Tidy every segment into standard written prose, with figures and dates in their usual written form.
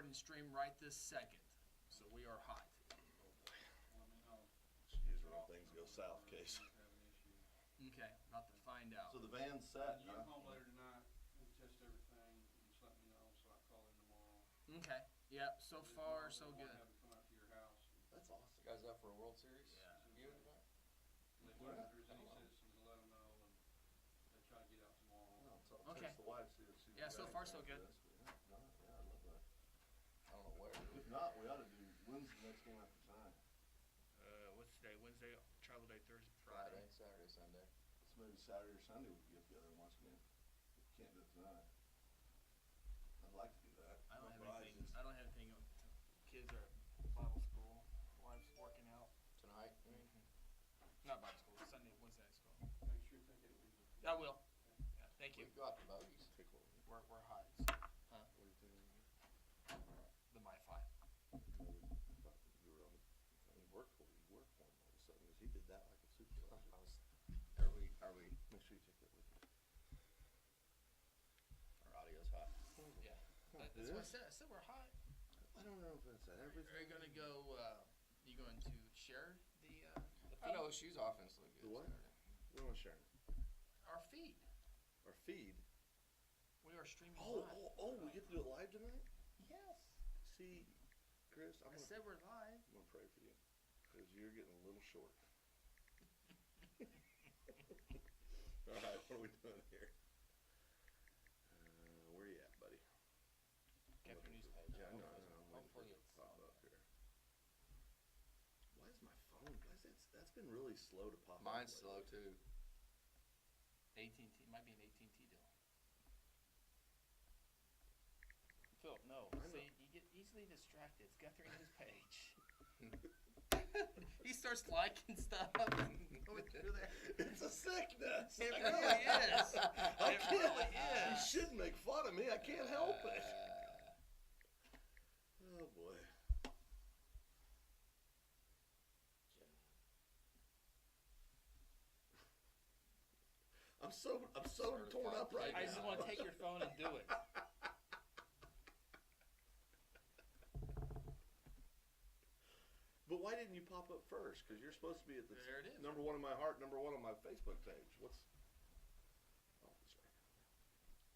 and stream right this second. So we are hot. Excuse me, when things go south, Case. Okay, about to find out. So the van's set, When you huh? get home later tonight, we'll test everything, just let me know, so I can call in tomorrow. Okay, yep, so far so good. Have it come out to your house. That's awesome. You guys up for a World Series? Yeah. You and that? And if there's any citizens, let them know, and they try to get out tomorrow. No, so I'll Okay. text the wife, see if she's Yeah, so ready far for so good. this, but yeah, no, yeah, I love that. I don't know where. If not, we ought to do, when's the next game after tonight? What's today? Wednesday, travel day, Thursday, Friday, Saturday, Sunday. So maybe Saturday or Sunday we could get together and watch a game. If we can't do it tonight. I'd like to do that. I don't have Otherwise, anything. it's- I don't have anything. Kids are at Bible school. Wife's working out. Tonight, I mean, Not Bible school. Sunday, Wednesday night school. Make sure you take it easy. I will. Yeah, thank you. we've got the bogeys. Take one. We're hot. What do you think? The MiFi. I thought you were on, he worked for him all of a sudden, because he did that like a supervisor. Are we, Make sure you take that with you. our audio's hot. Yeah. That's It what I is? said. I said we're hot. I don't know if that's everything. Are you gonna go? You going to share the I know she's offensively good. The what? Saturday. What am I sharing? our feed? Our feed. We are streaming Oh, live. we get to do it live tonight? Yes. See, Chris, I said we're live. I'm gonna pray for you, because you're getting a little short. All right, what are we doing here? Where you at, buddy? Got your news Yeah, page. I know. I'm waiting for Hopefully it to it's pop on up here. Why is my phone? That's been really slow to pop up. Mine's lately. slow too. AT&T might be an AT&T deal. Phil, no. I know. See, you get easily distracted. It's Guthrie News page. He starts liking stuff and going through there. It's a sickness. It really is. I It can't. really You is. shouldn't make fun of me. I can't help it. Oh boy. I'm so torn up right I now. just want to take your phone and do it. But why didn't you pop up first? Because you're supposed to be at the There it is. number one in my heart, number one on my Facebook page. What's? Oh, it's right.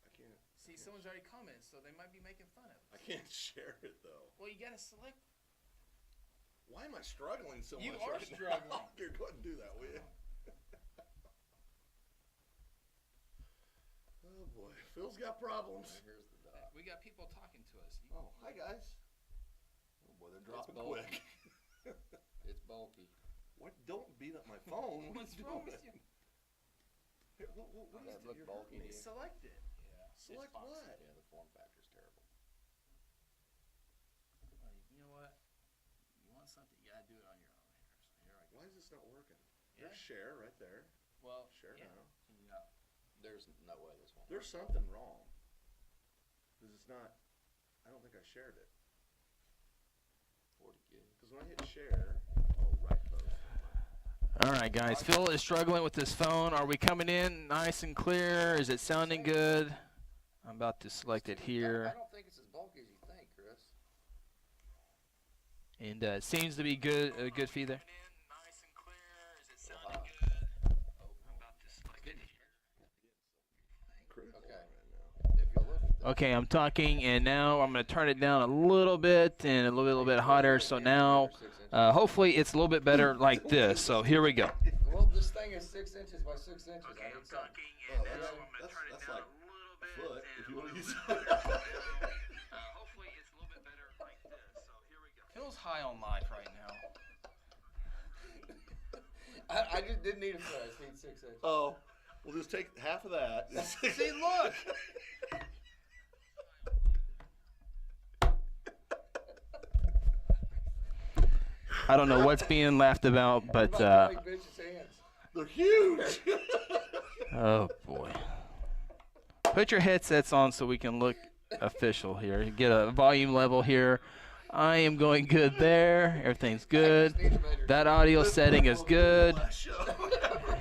I can't. See, someone's already commented, so they might be making fun of I us. can't share it though. Well, you got to select. Why am I struggling so You much? are right now? struggling. Here, go ahead and do that, will you? Oh boy, Phil's got problems. Here's the dot. We got people talking to us. You, Oh, hi guys. Oh boy, they're dropping bulky. quick. It's bulky. What? Don't beat up my phone. What What's are you wrong doing? with you? Here, what That is it? look You're bulky hurting me. to you? Select it. Yeah. Select It's boxy. what? Yeah, the form factor's terrible. You know what? You want something, you got to do it on your own here. So here I go. Why is this not working? Yeah. There's share right there. Well, Share yeah. now. Can you not? There's no way this won't. There's something wrong. Because it's not, I don't think I shared it. 40 gigs. Because when I hit share, oh, right post. All right, guys. Phil is struggling with his phone. Are we coming in nice and clear? Is it sounding good? I'm about to select it I here. don't think it's as bulky as you think, Chris. And it seems to be good. Good feed there. Nice and clear. Is it sounding good? I'm about to select it here. Critical Okay. right now. If you look at the Okay, I'm talking, and now I'm going to turn it down a little bit and a little bit hotter. So now, hopefully, it's a little bit better like this. So here we go. well, this thing is 6 inches by 6 inches. I need something. Oh, that's like a foot, if you want to use it. Hopefully, it's a little bit better like this. So here we go. Phil's high on life right now. I just didn't need a foot. I just need 6 inches. Oh, we'll just take half of that. See, look. I don't know what's being laughed about, but What about Joey Bitch's hands? They're huge. oh boy. Put your headsets on so we can look official here. Get a volume level here. I am going good there. Everything's good. That audio setting is good.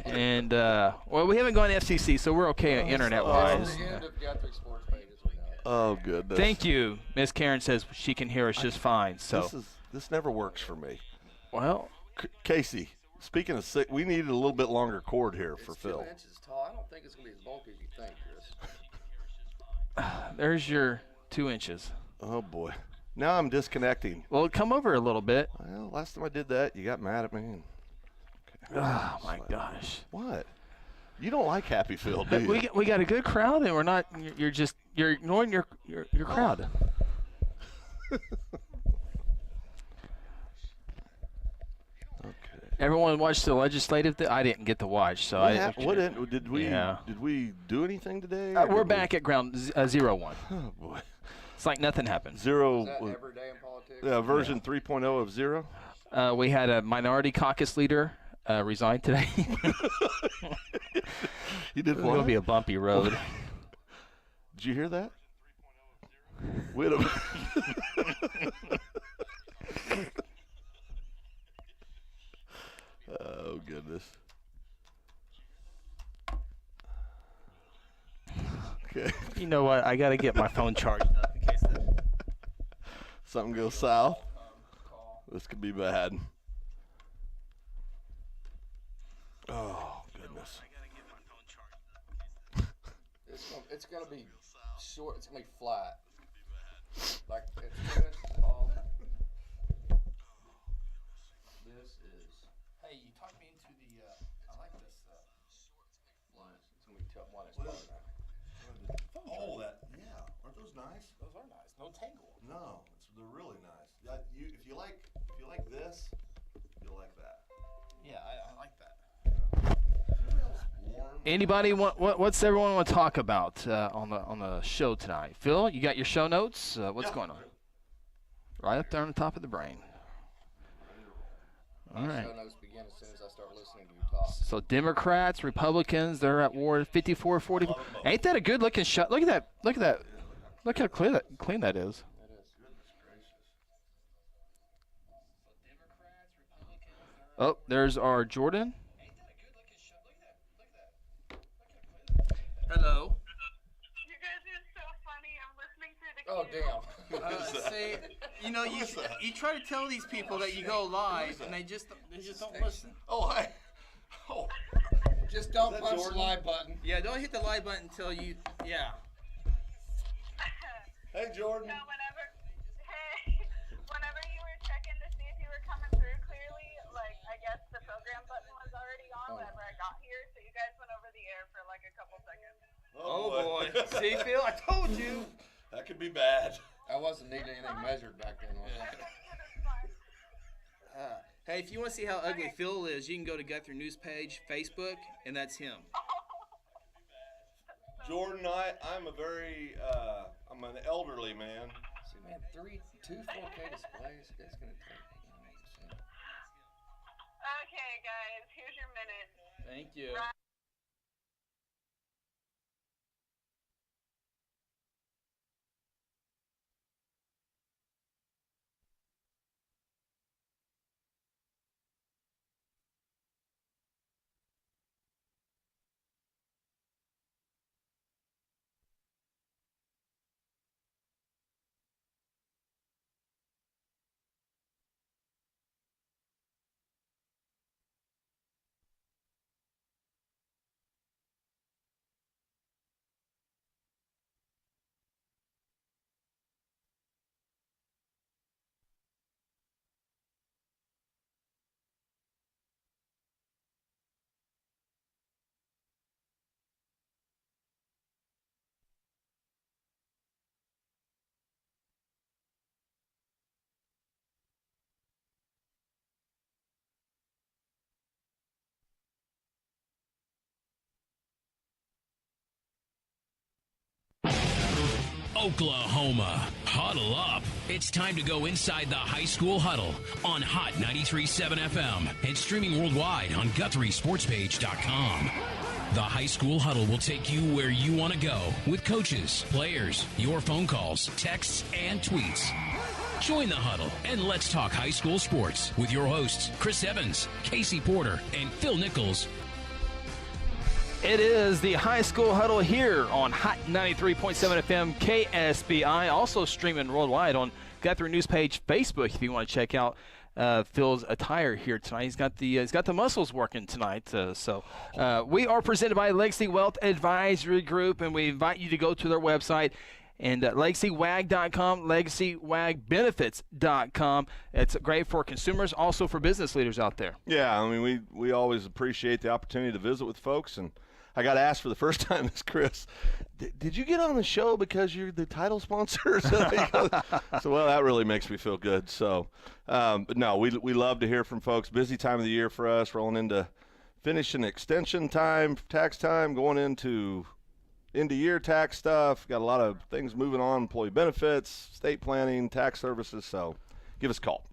And well, we haven't gone to FCC, so we're okay internet-wise. The end of Guthrie Sports pages we know. Oh, goodness. Thank you. Miss Karen says she can hear us just fine. So, This never works for me. well, Casey, speaking of sick, we needed a little bit longer cord here for It's Phil. 2 inches tall. I don't think it's gonna be as bulky as you think, Chris. there's your 2 inches. Oh, boy. Now I'm disconnecting. Well, come over a little bit. Well, last time I did that, you got mad at me. Oh, my gosh. What? You don't like Happy Phil, do you? We got a good crowd, and we're not. You're ignoring your crowd. Okay. Everyone watched the legislative. I didn't get to watch, so Did we Yeah. did we do anything today? or We're did we- back at ground 0-1. Oh boy. It's like nothing happened. Zero. Is that every day in politics? Version 3.0 of zero. We had a minority caucus leader resign today. You did It's what? gonna be a bumpy road. Did you hear that? Wait a minute. Oh goodness. Okay. You know what? I got to get my phone charged up in case that. Something goes south. This could be bad. Oh goodness. It's gonna be short. It's gonna be flat. Like it's 2 inches tall. This is. Hey, you talked me into the. I like this. One. It's gonna be tough. One is taller now. Oh, yeah. Aren't those nice? Those are nice. No tangle. No, they're really nice. If you like this, you'll like that. Yeah, I like that. Warm. Anybody what's everyone want to talk about on the show tonight? Phil, you got your show notes? What's going on? Right up there on the top of the brain. All right. Show notes begin as soon as I start listening to you talk. So Democrats, Republicans, they're at war 54-44. Ain't that a good looking shot? Look at that. Look at that. Look how clean that is. It is. Goodness gracious. Oh, there's our Jordan. Hello. You guys are so funny. I'm listening through the Oh damn. See, you know, you try to tell these people that you go live, and they just don't listen. Oh, hi. Oh. Just don't Is that punch the Jordan? live button. Yeah, don't hit the like button until you. Yeah. Hey, Jordan. So whenever you were checking to see if you were coming through clearly, like I guess the program button was already on whenever I got here, so you guys went over the air for like a couple seconds. Oh boy. See, Phil, I told you. That could be bad. I wasn't needing anything measured back then. Was I? That's fine. Hey, if you want to see how ugly Phil is, you can go to Guthrie News page, Facebook, and that's him. Jordan, I'm I'm an elderly man. See, man, two 4K displays. It's gonna take. Okay, guys, here's your minute. Thank you. Oklahoma, huddle up. It's time to go inside the high school huddle on Hot 93.7 FM and streaming worldwide on GuthrieSportsPage.com. The high school huddle will take you where you want to go with coaches, players, your phone calls, texts, and tweets. Join the huddle and let's talk high school sports with your hosts, Chris Evans, Casey Porter, and Phil Nichols. It is the High School Huddle here on Hot 93.7 FM KSBI, also streaming worldwide on Guthrie News Page Facebook if you want to check out Phil's attire here tonight. He's got the muscles working tonight. We are presented by Legacy Wealth Advisory Group, and we invite you to go to their website and LegacyWag.com, LegacyWagBenefits.com. It's great for consumers, also for business leaders out there. Yeah, I mean, we always appreciate the opportunity to visit with folks, and I got asked for the first time as Chris, did you get on the show because you're the title sponsor? So, well, that really makes me feel good. So, but no, we love to hear from folks. Busy time of the year for us, rolling into finishing extension time, tax time, going into end-of-year tax stuff. Got a lot of things moving on, employee benefits, estate planning, tax services. So give us a call.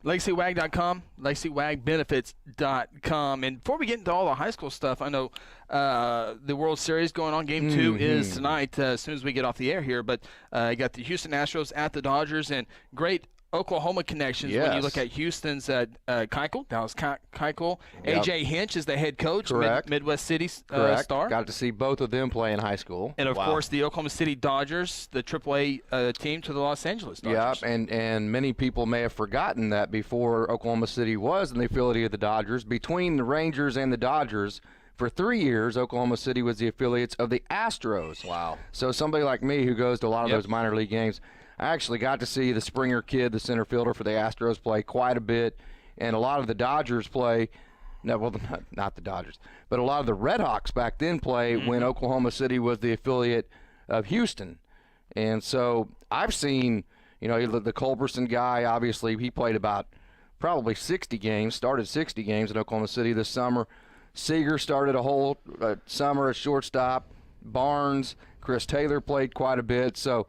LegacyWag.com, LegacyWagBenefits.com. And before we get into all the high school stuff, I know the World Series going on. Game 2 is tonight as soon as we get off the air here. But you got the Houston Astros at the Dodgers, and great Oklahoma connections when you look at Houston's Keuchel, Dallas Keuchel. Yep. A.J. Hinch is the head coach, Midwest City star. Got to see both of them play in high school. And, of course, the Oklahoma City Dodgers, the AAA team to the Los Angeles Dodgers. Yeah, and many people may have forgotten that before Oklahoma City was in the affiliate of the Dodgers, between the Rangers and the Dodgers, for 3 years, Oklahoma City was the affiliates of the Astros. Wow. So somebody like me who goes to a lot of those minor league games, I actually got to see the Springer kid, the center fielder for the Astros, play quite a bit, and a lot of the Dodgers play. No, well, not the Dodgers, but a lot of the Red Hawks back then play when Oklahoma City was the affiliate of Houston. And so I've seen, the Culberson guy, obviously, he played about probably 60 games, started 60 games in Oklahoma City this summer. Seager started a whole summer at shortstop. Barnes, Chris Taylor played quite a bit. So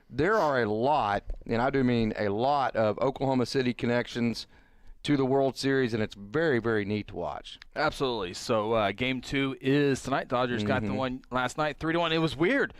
there are a lot, and I do mean a lot, of Oklahoma City connections to the World Series, and it's very, very neat to watch. Absolutely. So Game 2 is tonight. Dodgers got the one last night, 3-1. It was weird.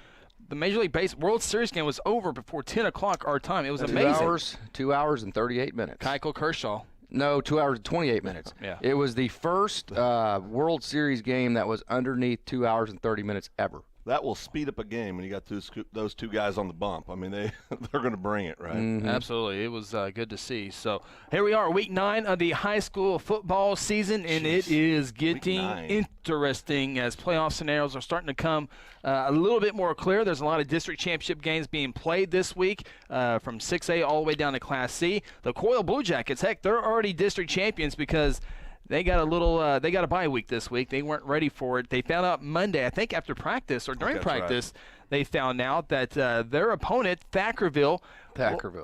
The Major League World Series game was over before 10 o'clock our time. It was amazing. 2 hours and 38 minutes. Keuchel Kershaw. No, 2 hours and 28 minutes. Yeah. It was the first World Series game that was underneath 2 hours and 30 minutes ever. That will speed up a game when you got those two guys on the bump. I mean, they're going to bring it, right? Absolutely. It was good to see. So here we are, Week 9 of the high school football season, and it is getting interesting as playoff scenarios are starting to come a little bit more clear. There's a lot of district championship games being played this week from 6A all the way down to Class C. The Coyle Blue Jackets, heck, they're already district champions because they got a bye week this week. They weren't ready for it. They found out Monday, I think after practice or during practice, they found out that their opponent, Thackerville,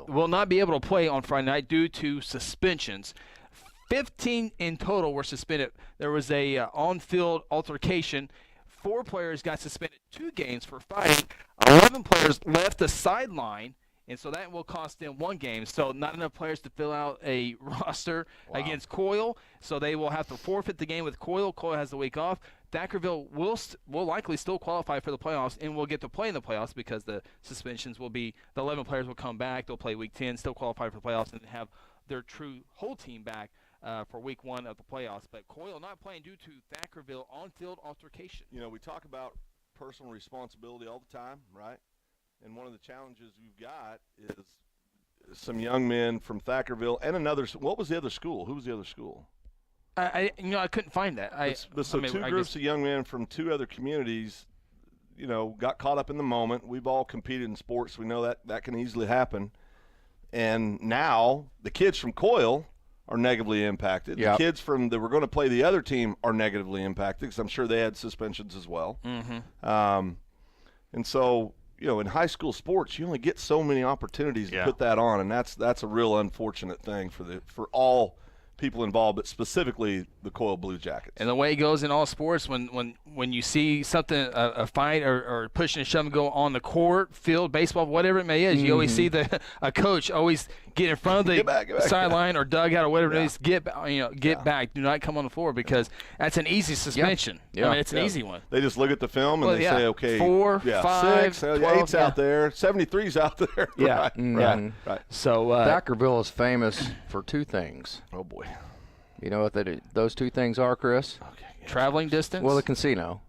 will not be able to play on Friday night due to suspensions. 15 in total were suspended. There was a on-field altercation. 4 players got suspended 2 games for fighting. 11 players left the sideline. And so that will cost them 1 game. So not enough players to fill out a roster against Coyle. So they will have to forfeit the game with Coyle. Coyle has the week off. Thackerville will likely still qualify for the playoffs and will get to play in the playoffs because the suspensions will be the 11 players will come back. They'll play Week 10, still qualify for the playoffs, and have their true whole team back for Week 1 of the playoffs. But Coyle not playing due to Thackerville on-field altercation. We talk about personal responsibility all the time, right? And one of the challenges we've got is some young men from Thackerville and another. What was the other school? Who was the other school? I couldn't find that. Two groups of young men from 2 other communities, got caught up in the moment. We've all competed in sports. We know that can easily happen. And now the kids from Coyle are negatively impacted. Yep. The kids that were going to play the other team are negatively impacted because I'm sure they had suspensions as well. And so – in high school sports, you only get so many opportunities to put that on, and that's a real unfortunate thing for all people involved, but specifically the Coyle Blue Jackets. And the way it goes in all sports, when you see something, a fight or pushing and shoving go on the court, field, baseball, whatever it may is, you always see a coach always get in front of the sideline or dugout or whatever it is, get back. Do not come on the floor because that's an easy suspension. Yeah. I mean, it's an easy one. They just look at the film and they say, okay, 4, 5, 6, 12, 8's out there, 73's out there. Yeah. Right. So Thackerville is famous for 2 things. Oh boy. You know what those 2 things are, Chris? Okay. traveling distance. Well, the casino.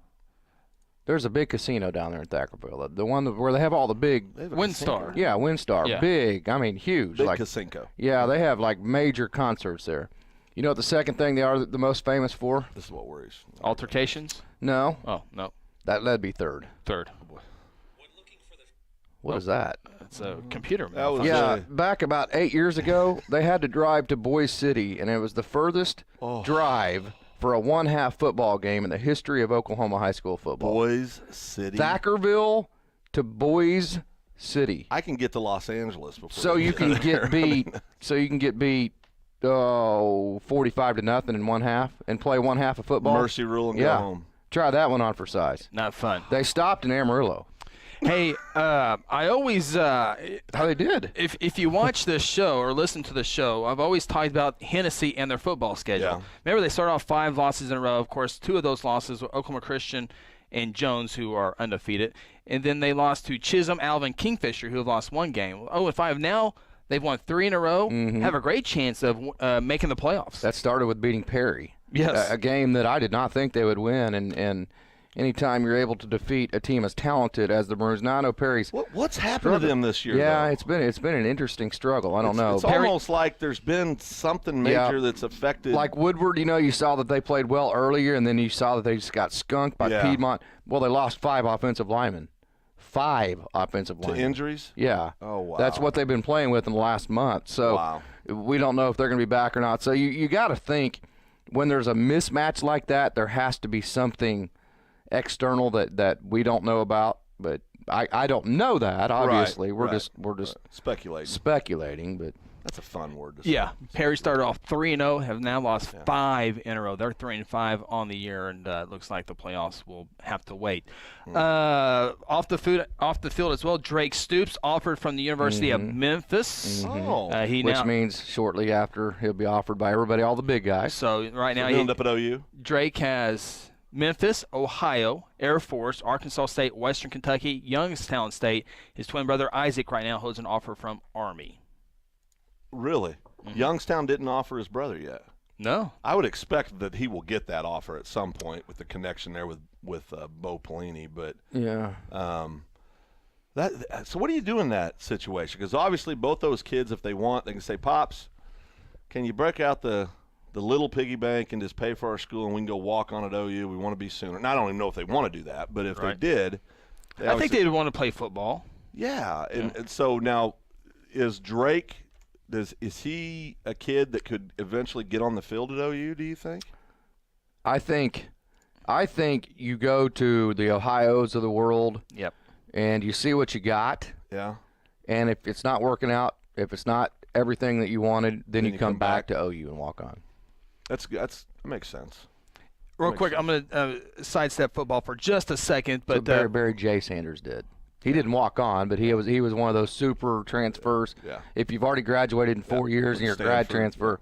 There's a big casino down there in Thackerville. The one where they have all the big. They have a Windstar. casino. Yeah, Windstar. Yeah. Big. I mean, huge. Big like casino. Yeah, they have like major concerts there. You know what the second thing they are the most famous for? This is what worries. Altercations? No, Oh, no. that'd be third. Third. What is that? It's a computer. That was- Yeah, Really? back about 8 years ago, they had to drive to Boise City, and it was the furthest drive for a one-half football game in the history of Oklahoma high school football. Boise City. Thackerville to Boise City. I can get to Los Angeles before. So they you can there. get beat. So you can get beat. 45-0 in one half, and play one half of football. Mercy rule and Yeah. go home. Try that one on for size. Not fun. They stopped in Amarillo. Hey, I always, How they did. if you watch this show or listen to the show, I've always talked about Hennessy and their football schedule. Yeah. Remember, they started off 5 losses in a row. Of course, 2 of those losses were Oklahoma Christian and Jones, who are undefeated. And then they lost to Chisholm, Alvin, Kingfisher, who have lost 1 game. 0-5 now. They've won 3 in a row. Have a great chance of making the playoffs. That started with beating Perry. Yes. A game that I did not think they would win. And anytime you're able to defeat a team as talented as the Maroons, now I know Perry's. What's happened to them this year? Yeah, though? it's been an interesting struggle. I don't know. It's Perry- almost like there's been something major that's affected. Like Woodward, you saw that they played well earlier, and then you saw that they just got skunked by Yeah. Piedmont. Well, they lost 5 offensive linemen. 5 offensive to linemen. injuries. Yeah. Oh, wow. That's what they've been playing with in the last month. So Wow. we don't know if they're going to be back or not. So you got to think when there's a mismatch like that, there has to be something external that we don't know about. But I don't know that. Obviously, we're just speculating. speculating. But That's a fun word to say. Yeah, Perry started off 3-0, have now lost 5 in a row. They're 3-5 on the year, and it looks like the playoffs will have to wait. Off the field as well, Drake Stoops offered from the University of Memphis. Oh. He which now means shortly after he'll be offered by everybody, all the big guys. so right now He'll end up at OU. Drake has Memphis, Ohio, Air Force, Arkansas State, Western Kentucky, Youngstown State. His twin brother Isaac right now holds an offer from Army. Really? Youngstown didn't offer his brother yet. No. I would expect that he will get that offer at some point with the connection there with Bo Pelini. But Yeah. so what do you do in that situation? Because obviously both those kids, if they want, they can say, "Pops, can you break out the little piggy bank and just pay for our school and we can go walk on at OU? We want to be sooner." And I don't even know if they want to do that, but if Right. they did, I think they'd want to play football. Yeah, and so now is Drake? Is he a kid that could eventually get on the field at OU? Do you think? I think you go to the Ohios of the world Yep. and you see what you got. Yeah. And if it's not working out, if it's not everything that you wanted, then you come back to OU and walk on. That makes sense. Real Makes quick, I'm going to sidestep football for just a second, So but Barry J. Sanders did. He didn't walk on, but he was one of those super transfers. Yeah. If you've already graduated in 4 years and you're a grad Stanford. transfer,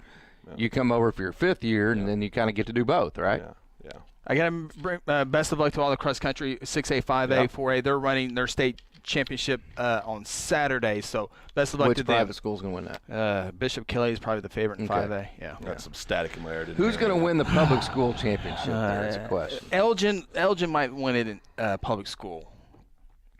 you come over for your 5th year, and then you kind of get to do both, right? Yeah. I got to bring best of luck to all the cross country 6A, 5A, Yeah. 4A. They're running their state championship on Saturday, so best of luck Which to private them. school's going to win that? Bishop Kelly is probably the favorite in Okay. 5A. Yeah. Got some static in my ear. Who's going to win the public school championship? There's a question. Elgin might win it in public school.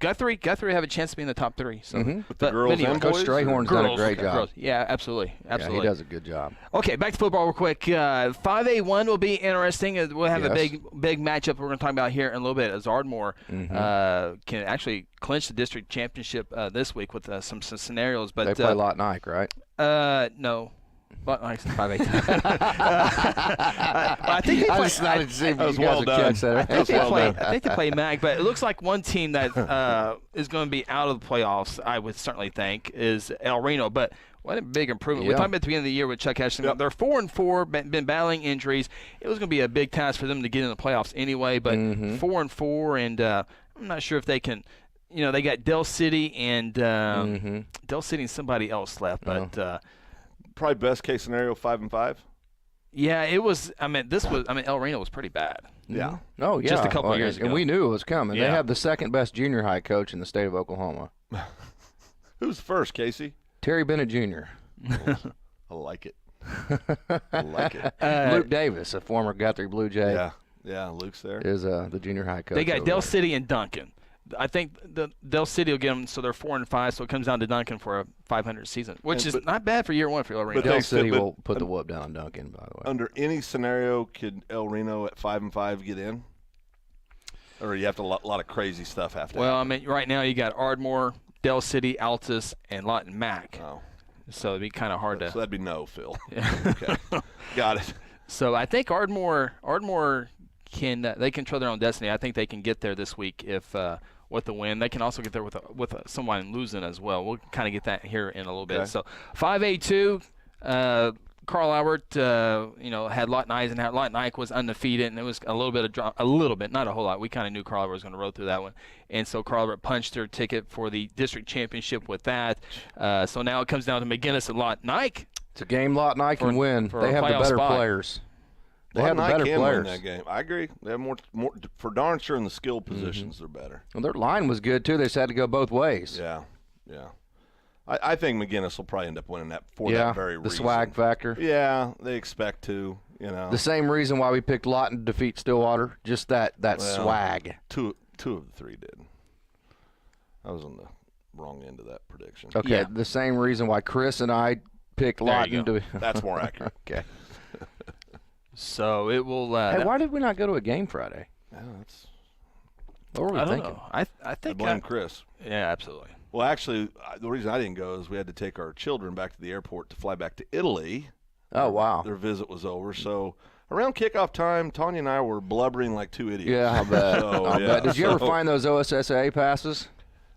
Guthrie have a chance to be in the top 3. So, With the girls and Coach boys? Strayhorn's done a great job. Girls. Yeah, absolutely. Yeah, he does a good job. Okay, back to football real quick. 5A1 will be interesting. We'll have a Yes. big matchup we're going to talk about here in a little bit as Ardmore can actually clinch the district championship this week with some scenarios. But They play Lot Nike, right? no. But like 5A. I think they I play. just wanted to see if That was you guys well would done. catch that. I think they well play. done. I think they play MAC, but it looks like one team that is going to be out of the playoffs. I would certainly think is El Reno, but what a big improvement. We Yeah. talked about at the beginning of the year with Chuck Ashton. Yep. They're 4-4, been battling injuries. It was going to be a big task for them to get in the playoffs anyway, but 4-4, and I'm not sure if they can. They got Del City and Del City and somebody else left, but. Probably best case scenario 5-5. Yeah, it was. El Reno was pretty bad. Yeah. Oh, yeah. Just a couple years And ago. we knew it was coming. They Yeah. have the second best junior high coach in the state of Oklahoma, Who's first, Casey? Terry Bennett Jr. I like it. I like it. Luke Davis, a former Guthrie Blue Jay. Yeah. Yeah, Luke's there. is the junior high coach. They got over Dell there. City and Duncan. I think the Dell City will get them, so they're 4-5. So it comes down to Duncan for a 500 season, which is not bad for year one for El Reno. but Dell they City said- will put the whoop down on Duncan, by the way. Under any scenario, could El Reno at 5-5 get in? Or you have to a lot of crazy stuff have to Well, I happen? mean, right now you got Ardmore, Dell City, Altus, and Lawton Mac. Oh. So it'd be kind of hard So to. that'd be no, Phil. Okay. Got it. So I think Ardmore can they control their own destiny. I think they can get there this week if with the win. They can also get there with someone losing as well. We'll kind of get that here in a little bit. Okay. So 5A2. Carl Albert, had Lawton Eisenhower. Lawton Ike was undefeated, and it was a little bit of drama. A little bit, not a whole lot. We kind of knew Carl Albert was going to roll through that one. And so Carl Albert punched their ticket for the district championship with that. So now it comes down to McGinnis and Lawton Ike. It's a game Lawton I can win. for They a have the playoff better spot. players. They Lawton have the Ike better can win players. that game. I agree. They have more for darn sure in the skill positions. They're better. Well, their line was good, too. They just had to go both ways. Yeah. I think McGinnis will probably end up winning that for that very the reason. swag factor. Yeah, they expect to. The same reason why we picked Lawton to defeat Stillwater, just that swag. Two of the three did. I was on the wrong end of that prediction. Okay, Yeah. the same reason why Chris and I picked There you Lawton go. to. That's more accurate. Okay. So it will. Hey, why did we not go to a game Friday? Yeah, that's. What were we I don't thinking? know. I I think. blame Chris. Yeah, absolutely. Well, actually, the reason I didn't go is we had to take our children back to the airport to fly back to Italy. Oh, wow. Their visit was over, so around kickoff time, Tanya and I were blubbering like two idiots. Yeah, I bet. So, I yeah, bet. Did you ever so- find those OSSA passes?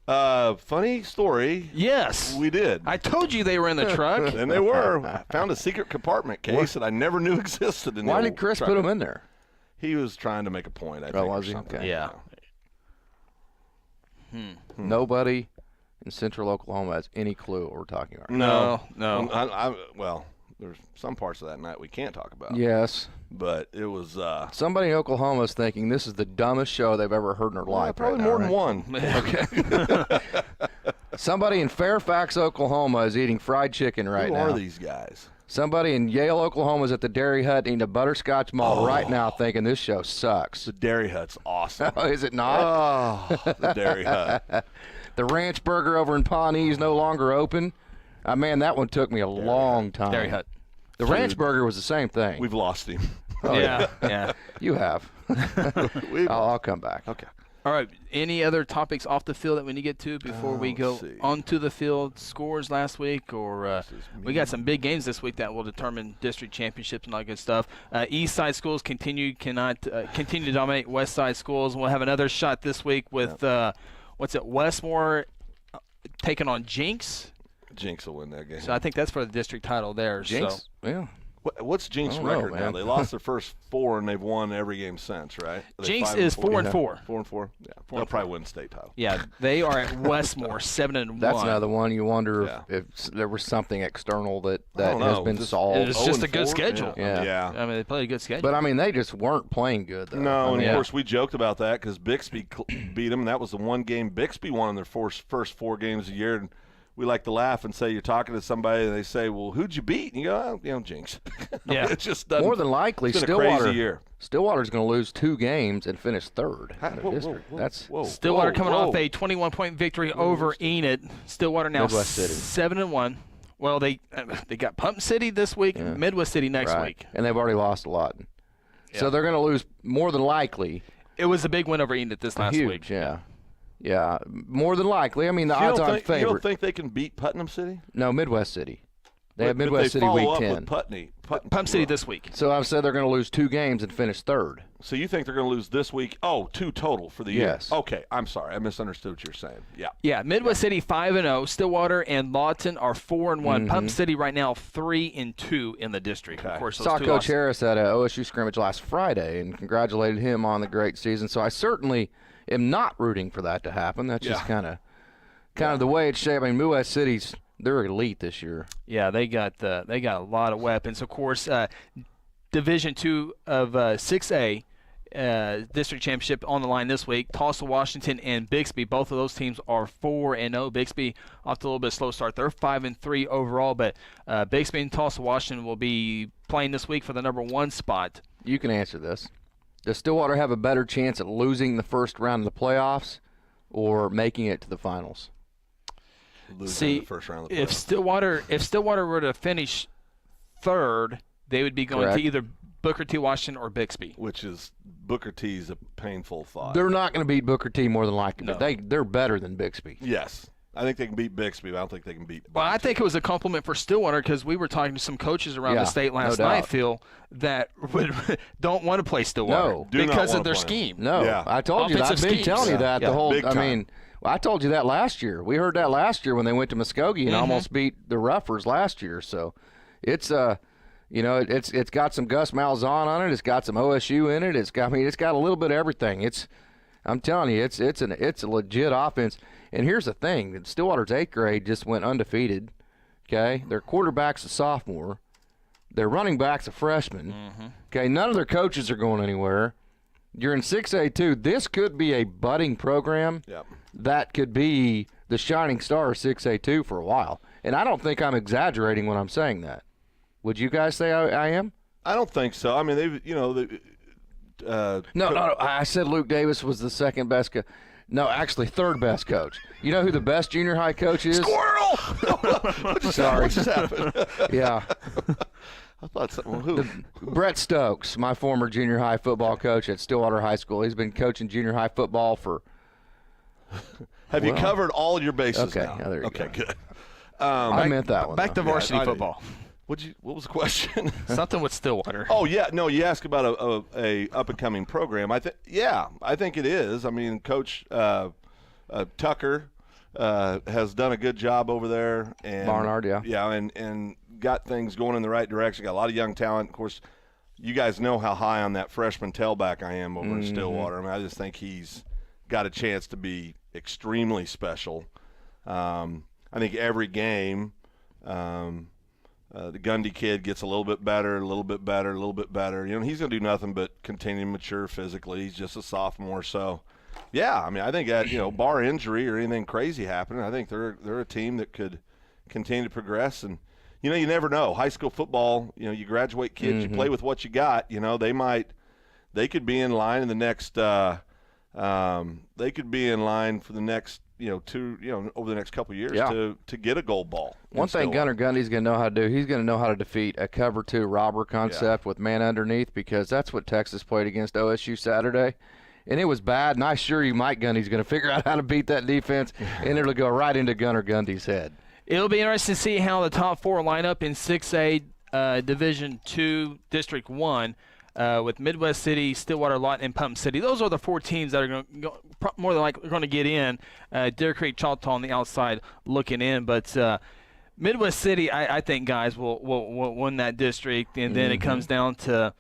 Funny story. Yes. We did. I told you they were in the truck. And they were. I found a secret compartment case that I never knew existed. In the Why old did Chris truck. put them in there? He was trying to make a point, I think, or was he? something. Okay. Yeah. Nobody in Central Oklahoma has any clue what we're talking about. No. Well, there's some parts of that night we can't talk about. Yes. But it was Somebody in Oklahoma is thinking this is the dumbest show they've ever heard in their life. probably right now, more right? than one. Okay. Somebody in Fairfax, Oklahoma is eating fried chicken right Who now. are these guys? Somebody in Yale, Oklahoma is at the Dairy Hut eating a butterscotch malt right now thinking this show sucks. The Dairy Hut's awesome. Oh, is it not? Oh, the Dairy Hut. The Ranch Burger over in Pawnee is no longer open. Man, that one took me a long time. Dairy Hut. The Ranch Burger was the same thing. We've lost him. Yeah. You have. I'll come back. Okay. All right. Any other topics off the field that we need to get to before we go let's see. onto the field? Scores last week, or we got some big games this week that will determine district championships and all that good stuff. East Side schools continue to dominate West Side schools. We'll have another shot this week with Westmore taking on Jinx. Jinx will win that game. So I think that's for the district title there. Jinx? So. Yeah. What's Jinx' I don't know, record now? man. They lost their first four, and they've won every game since, right? Are they Jinx 5-4? is 4-4. 4-4. Yeah, they'll probably win state title. Yeah, they are at Westmore 7-1. That's another one you wonder Yeah. if there was something external that don't has know. been Just- solved. It's just a good 0-4? schedule. Yeah. I mean, they played a good schedule. But, I mean, they just weren't playing good, though. No, and Yeah. of course we joked about that because Bixby beat them. And that was the one game Bixby won in their first 4 games a year. And we like to laugh and say you're talking to somebody and they say, "Well, who'd you beat?" And you go, "Oh, Jinx." Yeah. It just doesn't. More than likely, it's been a crazy Stillwater. year. Stillwater's going to lose 2 games and finish third in the Whoa, district. whoa, That's whoa, Stillwater whoa, coming whoa. off a 21-point victory over Enid. Stillwater now Midwest City. 7-1. Well, they got Pump City this week, and Midwest City next right. week. And they've already lost a lot. So they're going to lose more than likely. It was a big win over Enid this last Huge, week. yeah. Yeah, more than likely. I mean, the You odds don't on think, you favorite. don't think they can beat Putnam City? No, Midwest City. They have But Midwest they City follow week up 10. with Putney. Pump City this week. So I've said they're going to lose 2 games and finish third. So you think they're going to lose this week? Oh, 2 total for the year. Yes. Okay, I'm sorry. I misunderstood what you're saying. Yeah. Yeah, Midwest City 5-0. Stillwater and Lawton are 4-1. Pump City right now 3-2 in the district. Of course, those Saw two Coach losses. Harris at a OSU scrimmage last Friday and congratulated him on the great season. So I certainly am not rooting for that to happen. That's just kind of the way it's shaped. I mean, Midwest City's they're elite this year. Yeah, they got a lot of weapons. Of course, Division II of 6A district championship on the line this week. Tulsa, Washington, and Bixby. Both of those teams are 4-0. Bixby off to a little bit slow start. They're 5-3 overall, but Bixby and Tulsa, Washington will be playing this week for the number 1 spot. You can answer this. Does Stillwater have a better chance at losing the first round of the playoffs or making it to the finals? Losing in the first round of the if playoffs. Stillwater were to finish third, they would be going Correct. to either Booker T. Washington or Bixby. Which is Booker T's a painful thought. They're not going to beat Booker T more than likely, No. but they're better than Bixby. Yes. I think they can beat Bixby, but I don't think they can beat Well, I Booker T. think it was a compliment for Stillwater because we were talking to some coaches around Yeah, the state no last doubt. night, Phil, that don't want to play Stillwater No. Do not because wanna of their play 'em. scheme. No, Yeah. I told you that. I've Offensive been telling you schemes. that Yeah, the whole. big time. I mean, I told you that last year. We heard that last year when they went to Muskogee and almost beat the Roughers last year. So, it's it's got some Gus Malzahn on it. It's got some OSU in it. It's got a little bit of everything. I'm telling you, it's a legit offense. And here's the thing: Stillwater's 8th grade just went undefeated. Okay, their quarterback's a sophomore. Their running back's a freshman. Okay, none of their coaches are going anywhere. You're in 6A2. This could be a budding program Yep. that could be the shining star of 6A2 for a while. And I don't think I'm exaggerating when I'm saying that. Would you guys say I am? I don't think so. I mean, No. I said Luke Davis was the second best coach. No, actually, third best coach. You know who the best junior high coach is? Squirrel! What just happened? Yeah. I thought something. Who? Brett Stokes, my former junior high football coach at Stillwater High School. He's been coaching junior high football for. Have you covered all your bases Okay, now? yeah, there you okay, go. good. I meant that one. Back to though. varsity I did. football. What was the question? Something with Stillwater. Oh yeah, no. You asked about a up and coming program. I think it is. I mean, Coach Tucker has done a good job over there, and Barnard, yeah. and got things going in the right direction. Got a lot of young talent. Of course, you guys know how high on that freshman tailback I am over in Stillwater. I mean, I just think he's got a chance to be extremely special. I think every game. The Gundy kid gets a little bit better, a little bit better, a little bit better. You know, he's going to do nothing but continue to mature physically. He's just a sophomore. So, yeah, I mean, I think that, bar injury or anything crazy happening, I think they're a team that could continue to progress. And, you never know. High school football, you graduate kids, you play with what you got. They could be in line in the next they could be in line for the next over the next couple of years to get a gold ball. One thing Gunnar Gundy's going to know how to do, he's going to know how to defeat a cover 2 robber concept with man underneath, because that's what Texas played against OSU Saturday. And it was bad, and I assure you Mike Gundy's going to figure out how to beat that defense, and it'll go right into Gunnar Gundy's head. It'll be interesting to see how the top 4 line up in 6A Division II District 1 with Midwest City, Stillwater, Lawton, and Pump City. Those are the 4 teams that are going to more than likely going to get in. Deer Creek, Choctaw on the outside looking in, but Midwest City, I think, guys, will win that district, and then it comes down to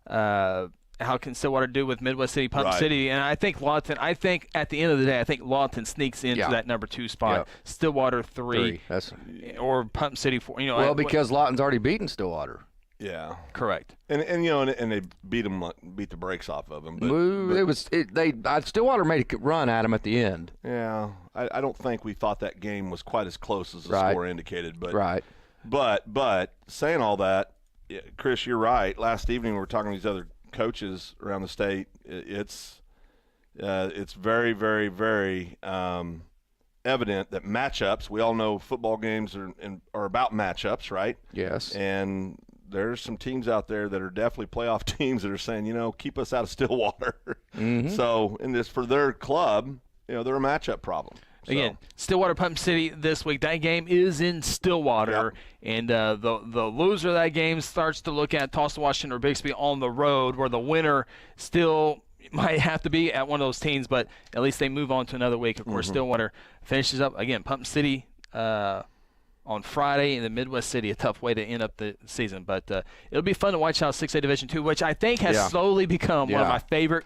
how can Stillwater do with Midwest City, Pump City, and I think Lawton. I think at the end of the day, I think Lawton sneaks into that number 2 spot. Yep. Stillwater 3, or Pump City 4. Well, because Lawton's already beaten Stillwater. Yeah, correct. And they beat the brakes off of them. Stillwater made a run at him at the end. Yeah, I don't think we thought that game was quite as close as the score indicated. But saying all that, Chris, you're right. Last evening we were talking to these other coaches around the state. It's very, very, very evident that matchups. We all know football games are about matchups, right? Yes. And there's some teams out there that are definitely playoff teams that are saying, keep us out of Stillwater. So, in this for their club, they're a matchup problem. So. Again, Stillwater Pump City this week. That game is in Stillwater, and the loser of that game starts to look at Tulsa, Washington, or Bixby on the road, where the winner still might have to be at one of those teams, but at least they move on to another week. Of course, Stillwater finishes up again. Pump City on Friday, in the Midwest City, a tough way to end up the season. But it'll be fun to watch how 6A Division II, which I think has slowly become one of my favorite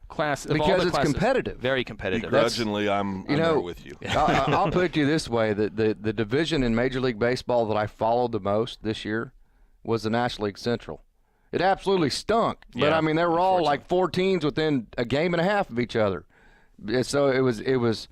classes. Because it's competitive. Very competitive. Begrudgingly, I'm there with you. I'll put it to you this way. The division in Major League Baseball that I followed the most this year was the National League Central. It absolutely stunk. But, I mean, they were all like 4 teams within a game and a half of each other. So it was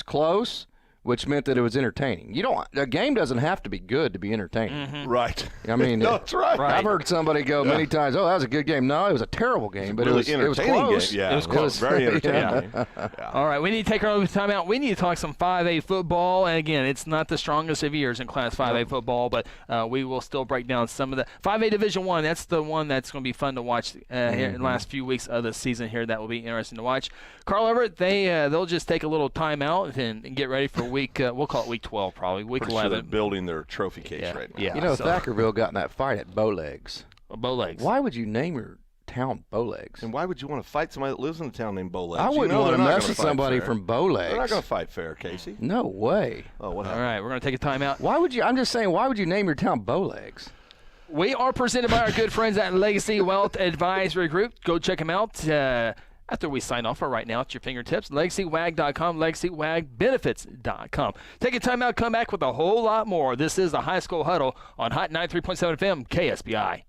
close. which meant that it was entertaining. A game doesn't have to be good to be entertaining. Right. I mean, no, that's right. I've heard somebody go many times, "Oh, that was a good game." No, it was a terrible game, but really it was entertaining close. game. Yeah, It was close. Very entertaining. Yeah. Yeah. All right, we need to take our own time out. We need to talk some 5A football. And again, it's not the strongest of years in Class 5A football, but we will still break down some of the 5A Division 1. That's the one that's going to be fun to watch here in the last few weeks of the season here. That will be interesting to watch. Carl Everett, they'll just take a little time out and get ready for week, we'll call it week 12 probably, week Pretty sure 11. they're building their trophy case right now. Yeah. You know, Thackerville got in that fight at Bowlegs. Bowlegs. Why would you name your town Bowlegs? And why would you want to fight somebody that lives in a town named Bowlegs? I wouldn't want to mess with somebody from Bowlegs. They're not going to fight fair, Casey. No way. Oh, what All happened? right, we're going to take a time out. I'm just saying, why would you name your town Bowlegs? We are presented by our good friends at Legacy Wealth Advisory Group. Go check them out. After we sign off for right now, at your fingertips, LegacyWag.com, LegacyWagBenefits.com. Take a time out, come back with a whole lot more. This is the High School Huddle on Hot 93.7 FM, KSBI.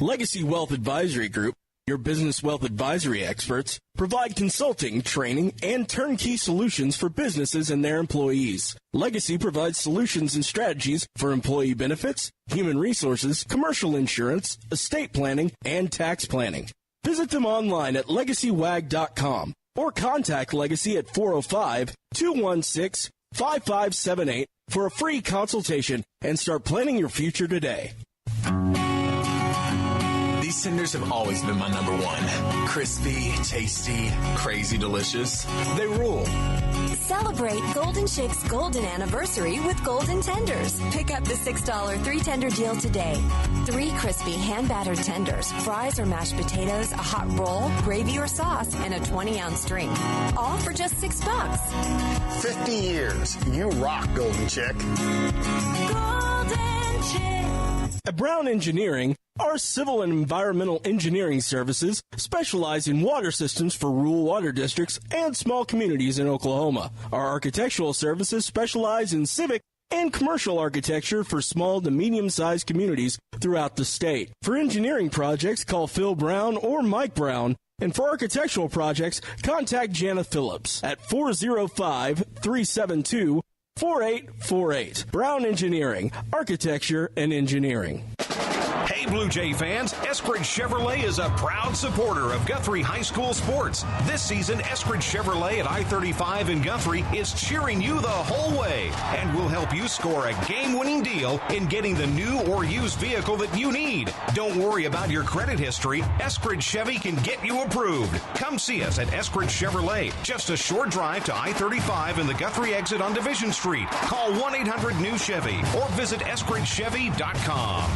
Legacy Wealth Advisory Group, your business wealth advisory experts, provide consulting, training, and turnkey solutions for businesses and their employees. Legacy provides solutions and strategies for employee benefits, human resources, commercial insurance, estate planning, and tax planning. Visit them online at LegacyWag.com or contact Legacy at 405-216-5578 for a free consultation and start planning your future today. These tenders have always been my number one. Crispy, tasty, crazy delicious. They rule. Celebrate Golden Chick's golden anniversary with Golden Tenders. Pick up the $6 3-tender deal today. 3 crispy hand-battered tenders, fries or mashed potatoes, a hot roll, gravy or sauce, and a 20-ounce drink. All for just $6. 50 years. You rock, Golden Chick. Golden Chick. At Brown Engineering, our civil and environmental engineering services specialize in water systems for rural water districts and small communities in Oklahoma. Our architectural services specialize in civic and commercial architecture for small to medium-sized communities throughout the state. For engineering projects, call Phil Brown or Mike Brown. And for architectural projects, contact Jana Phillips at 405-372-4848. Brown Engineering, Architecture and Engineering. Hey, Blue Jay fans, Eskridge Chevrolet is a proud supporter of Guthrie High School sports. This season, Eskridge Chevrolet at I-35 in Guthrie is cheering you the whole way and will help you score a game-winning deal in getting the new or used vehicle that you need. Don't worry about your credit history. Eskridge Chevy can get you approved. Come see us at Eskridge Chevrolet, just a short drive to I-35 and the Guthrie exit on Division Street. Call 1-800-NEW-CHEVY or visit EskridgeChevy.com.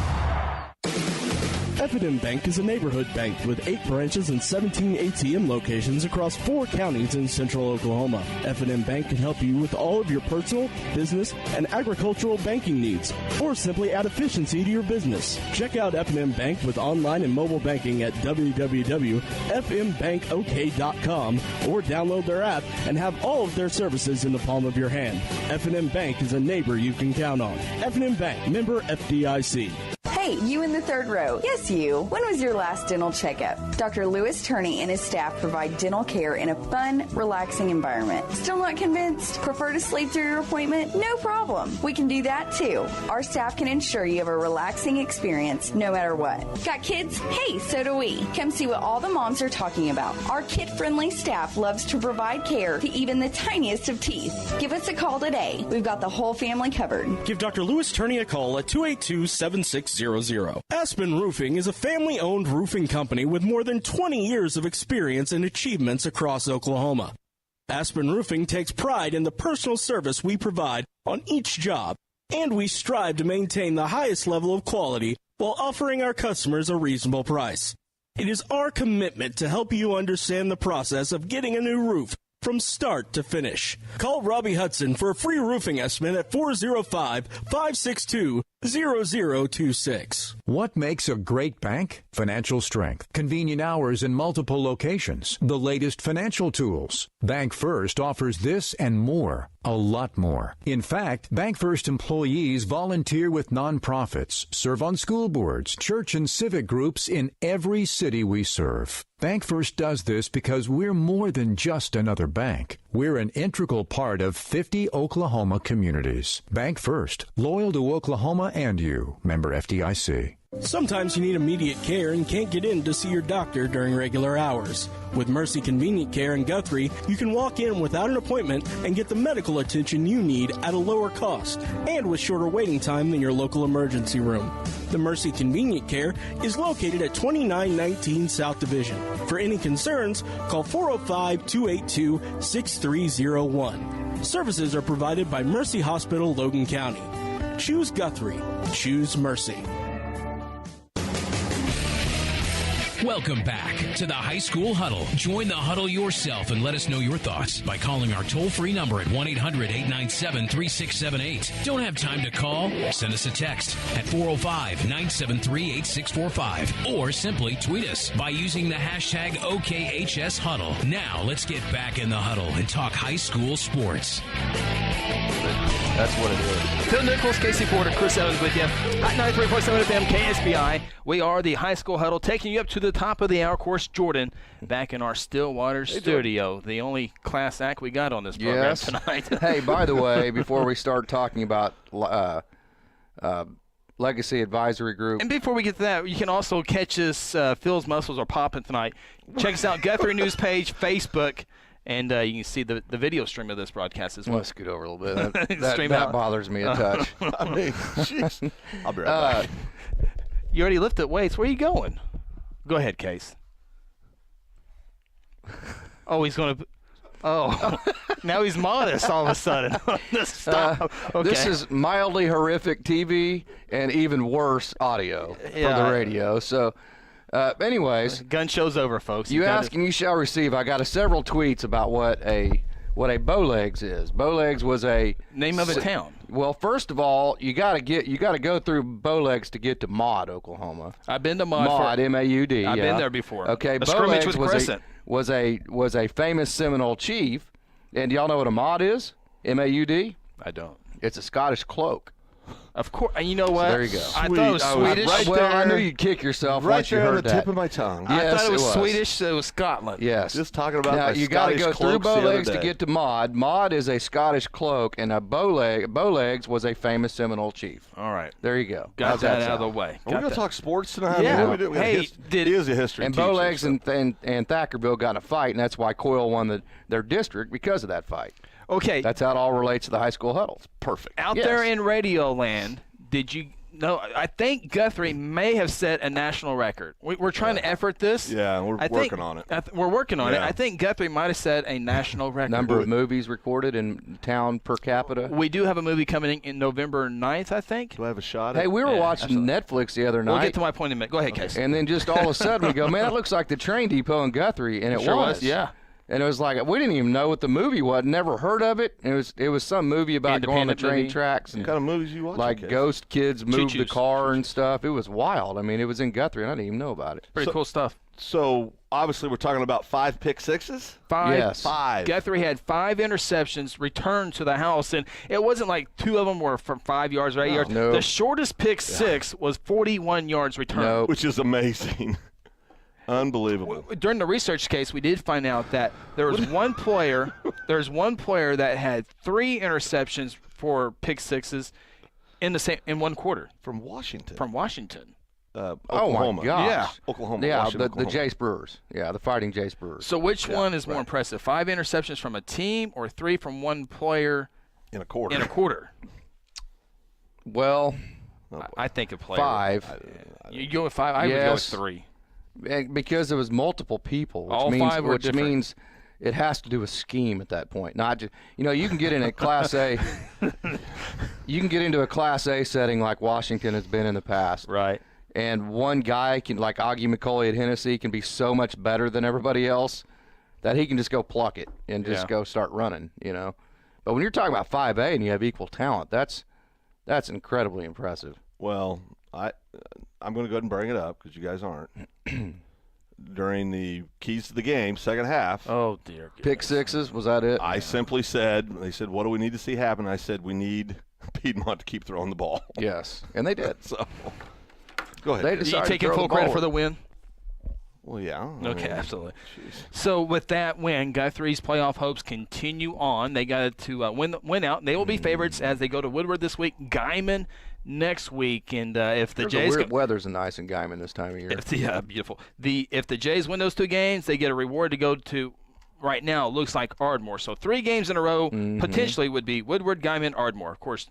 F&M Bank is a neighborhood bank with 8 branches and 17 ATM locations across 4 counties in central Oklahoma. F&M Bank can help you with all of your personal, business, and agricultural banking needs, or simply add efficiency to your business. Check out F&M Bank with online and mobile banking at www.fmbankok.com or download their app and have all of their services in the palm of your hand. F&M Bank is a neighbor you can count on. F&M Bank, member FDIC. Hey, you in the third row. Yes, you. When was your last dental checkup? Dr. Lewis Turney and his staff provide dental care in a fun, relaxing environment. Still not convinced? Prefer to sleep through your appointment? No problem. We can do that too. Our staff can ensure you have a relaxing experience no matter what. Got kids? Hey, so do we. Come see what all the moms are talking about. Our kid-friendly staff loves to provide care to even the tiniest of teeth. Give us a call today. We've got the whole family covered. Give Dr. Lewis Turney a call at 282-7600. Aspen Roofing is a family-owned roofing company with more than 20 years of experience and achievements across Oklahoma. Aspen Roofing takes pride in the personal service we provide on each job, and we strive to maintain the highest level of quality while offering our customers a reasonable price. It is our commitment to help you understand the process of getting a new roof from start to finish. Call Robbie Hudson for a free roofing estimate at 405-562-0026. What makes a great bank? Financial strength, convenient hours in multiple locations, the latest financial tools. Bank First offers this and more, a lot more. In fact, Bank First employees volunteer with nonprofits, serve on school boards, church and civic groups in every city we serve. Bank First does this because we're more than just another bank. We're an integral part of 50 Oklahoma communities. Bank First, loyal to Oklahoma and you. Member FDIC. Sometimes you need immediate care and can't get in to see your doctor during regular hours. With Mercy Convenient Care in Guthrie, you can walk in without an appointment and get the medical attention you need at a lower cost and with shorter waiting time than your local emergency room. The Mercy Convenient Care is located at 2919 South Division. For any concerns, call 405-282-6301. Services are provided by Mercy Hospital, Logan County. Choose Guthrie. Choose Mercy. Welcome back to the High School Huddle. Join the huddle yourself and let us know your thoughts by calling our toll-free number at 1-800-897-3678. Don't have time to call? Send us a text at 405-973-8645 or simply tweet us by using the hashtag OKHSHuddle. Now let's get back in the huddle and talk high school sports. That's what it is. Phil Nichols, Casey Porter, Chris Evans with you. Hot 93.7 FM, KSBI. We are the High School Huddle, taking you up to the top of the hour. Of course, Jordan, back in our Stillwater studio, the only class act we got on this program tonight. Hey, by the way, before we start talking about Legacy Advisory Group. And before we get to that, you can also catch us. Phil's muscles are popping tonight. Check us out, Guthrie News page, Facebook. And you can see the video stream of this broadcast as well. Let's scoot over a little bit. That bothers me a touch. I mean, jeez. I'll be right back. You already lifted weights. Where are you going? Go ahead, Case. Oh, he's going to – oh, now he's modest all of a sudden. Stop. Okay. This is mildly horrific TV and even worse audio for the radio. So – anyways, gun show's over, folks. You ask and you shall receive. I got several tweets about what a Bowlegs is. Bowlegs was a name of a town. Well, first of all, you got to go through Bowlegs to get to Maud, Oklahoma. I've been to Maud. M-A-U-D. I've been there before. Okay, Bowlegs was a famous Seminole chief. And do y'all know what a Maud is? M-A-U-D. I don't. It's a Scottish cloak. Of course, and you know what? There you go. I thought it was Swedish. I knew you'd kick yourself once you heard that. Right there on the tip of my tongue. I thought it was Swedish, so it was Scotland. Yes. Just talking about now, you got to go through Bowlegs to get to Maud. Maud is a Scottish cloak, and Bowlegs was a famous Seminole chief. All right. There you go. Got that out of the way. Are we going to talk sports tonight? Yeah. Hey, it is a history and teacher, Bowlegs and Thackerville got in a fight, and that's why Coyle won their district because of that fight. Okay. That's how it all relates to the high school huddle. It's perfect. Out there in Radio Land, did you know? I think Guthrie may have set a national record. We're trying to effort this. Yeah, we're working on it. We're working on it. I think Guthrie might have set a national record. Number of movies recorded in town per capita. We do have a movie coming in November 9th, I think. Do I have a shot? Hey, we were watching Netflix the other night. We'll get to my point in a minute. Go ahead, Casey. And then just all of a sudden we go, man, that looks like the train depot in Guthrie, and it was. Yeah. And it was like we didn't even know what the movie was. Never heard of it. It was some movie about going on the train tracks and what kind of movies you watch? Like ghost kids move the car and stuff. It was wild. I mean, it was in Guthrie, and I didn't even know about it. Pretty cool stuff. So obviously we're talking about 5 pick sixes. 5. Yes. 5. Guthrie had 5 interceptions returned to the house, and it wasn't like 2 of them were from 5 yards or 8 yards. No. The shortest pick 6 was 41 yards returned, which is amazing. Unbelievable. During the research case, we did find out that there was one player. There's one player that had 3 interceptions for pick 6s in one quarter. From Washington. Oh Oklahoma. my gosh. Yeah. Oklahoma. Yeah, Washington, the Jace Brewers. Yeah, the Fighting Jace Brewers. So which one is more impressive? 5 interceptions from a team or 3 from one player in a quarter? Well, I think a player. 5. You go with 5. I would go with 3. Because there was multiple people, which means it has to do with scheme at that point. Not just, you can get in a Class A. You can get into a Class A setting like Washington has been in the past. Right. And one guy can, like Augie McCauley at Hennessy, can be so much better than everybody else that he can just go pluck it and just go start running, But when you're talking about 5A and you have equal talent, that's incredibly impressive. Well, I'm going to go ahead and bring it up because you guys aren't. During the keys to the game, second half. Oh, dear. Pick 6s, was that it? I simply said, they said, what do we need to see happen? I said, we need Piedmont to keep throwing the ball. Yes, and they did. So, go ahead. They you taking full credit for the win? Well, yeah. Okay, absolutely. So with that win, Guthrie's playoff hopes continue on. They got to win out. They will be favorites as they go to Woodward this week, Guyman next week, and if the Jays weather's nice in Guyman this time of year. Yeah, beautiful. If the Jays win those 2 games, they get a reward to go to. Right now, it looks like Ardmore. So 3 games in a row potentially would be Woodward, Guyman, Ardmore. Of course,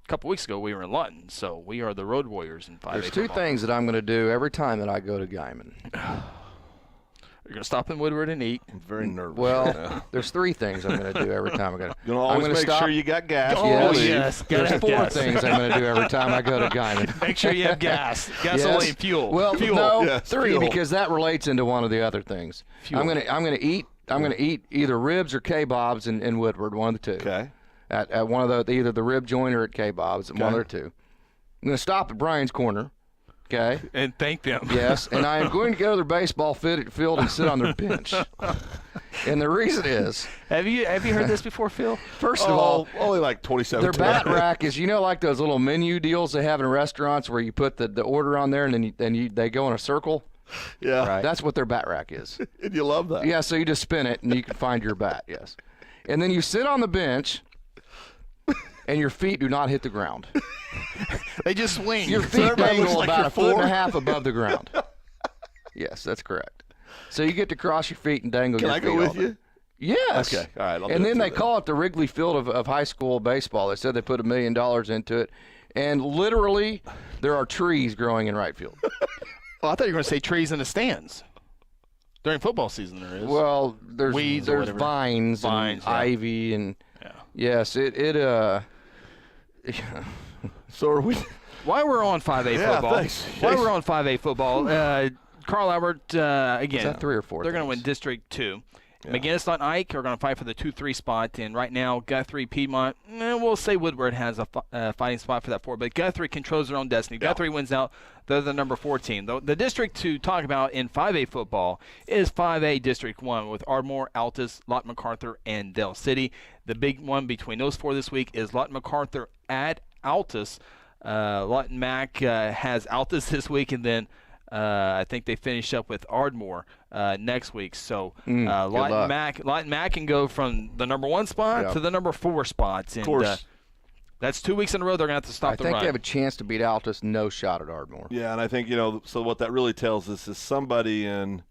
a couple weeks ago we were in Lawton, so we are the Road Warriors in 5A. There's 2 things that I'm going to do every time that I go to Guyman. You're going to stop in Woodward and eat. I'm very nervous. Well, there's 3 things I'm going to do every time I go. You're going to always make sure you got gas. Oh, yes. There's 4 things I'm going to do every time I go to Guyman. Make sure you have gas. Gasoline, fuel. Well, fuel. no, Yes, 3 fuel. because that relates into one of the other things. Fuel. I'm going to eat either ribs or K-Bobs in Woodward, one of the 2. Okay. At one of the either the rib joint or at K-Bob's, one or 2. I'm going to stop at Brian's Corner. Okay. And thank them. Yes, and I am going to go to their baseball field and sit on their bench. And the reason is, have you heard this before, Phil? First of all, only like 27. Their bat rack is, like those little menu deals they have in restaurants where you put the order on there and then they go in a circle. Yeah. Right. That's what their bat rack is. And you love that. Yeah, so you just spin it and you can find your bat. Yes. And then you sit on the bench. And your feet do not hit the ground. They just swing. Your feet dangle about 1.5 feet above the ground. Yes, that's correct. So you get to cross your feet and dangle your feet. Can I go with you? Yes. Okay. All right. And then they call it the Wrigley Field of high school baseball. They said they put $1 million into it. And literally, there are trees growing in right field. Well, I thought you were going to say trees in the stands. During football season, there is. Well, there's weeds or whatever. vines and ivy and yes, So are we? While we're on 5A football, thanks. while we're on 5A football, Carl Albert again. Is that 3 or 4? They're going to win District 2. Yeah. McGinnis and Ike are going to fight for the 2-3 spot, and right now Guthrie, Piedmont, we'll say Woodward has a fighting spot for that 4, but Guthrie controls their own destiny. Yeah. Guthrie wins out. They're the number 4 team. The district to talk about in 5A football is 5A District 1 with Ardmore, Altus, Lawton MacArthur, and Dell City. The big one between those 4 this week is Lawton MacArthur at Altus. Lawton Mac has Altus this week, and then I think they finish up with Ardmore next week. So Lawton Mac can go from the number 1 spot to the number 4 spots. And, of course. That's 2 weeks in a row they're going to have to stop the run. I think they have a chance to beat Altus, no shot at Ardmore. Yeah, and I think, so what that really tells us is somebody in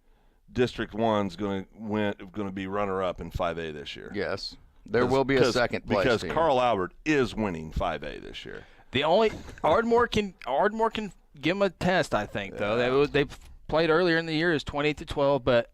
District 1 is going to be runner-up in 5A this year. Yes. There will be a second place because team. Carl Albert is winning 5A this year. The only Ardmore can give them a test, I think, though. They played earlier in the year as 28-12, but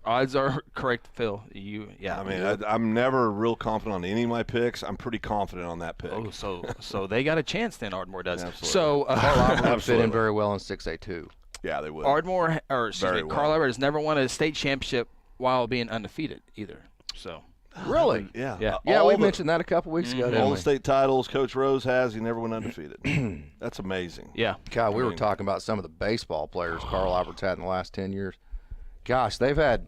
odds are correct, Phil. I mean, I'm never real confident on any of my picks. I'm pretty confident on that pick. Oh, so they got a chance then, Ardmore does. Absolutely. So Carl Albert would fit in very well in 6A too. Yeah, they would. Carl Albert has never won a state championship while being undefeated either. So. Really? Yeah. Yeah, we mentioned that a couple weeks ago. All the state titles Coach Rose has, he never went undefeated. That's amazing. Yeah. God, we were talking about some of the baseball players Carl Albert's had in the last 10 years. Gosh, they've had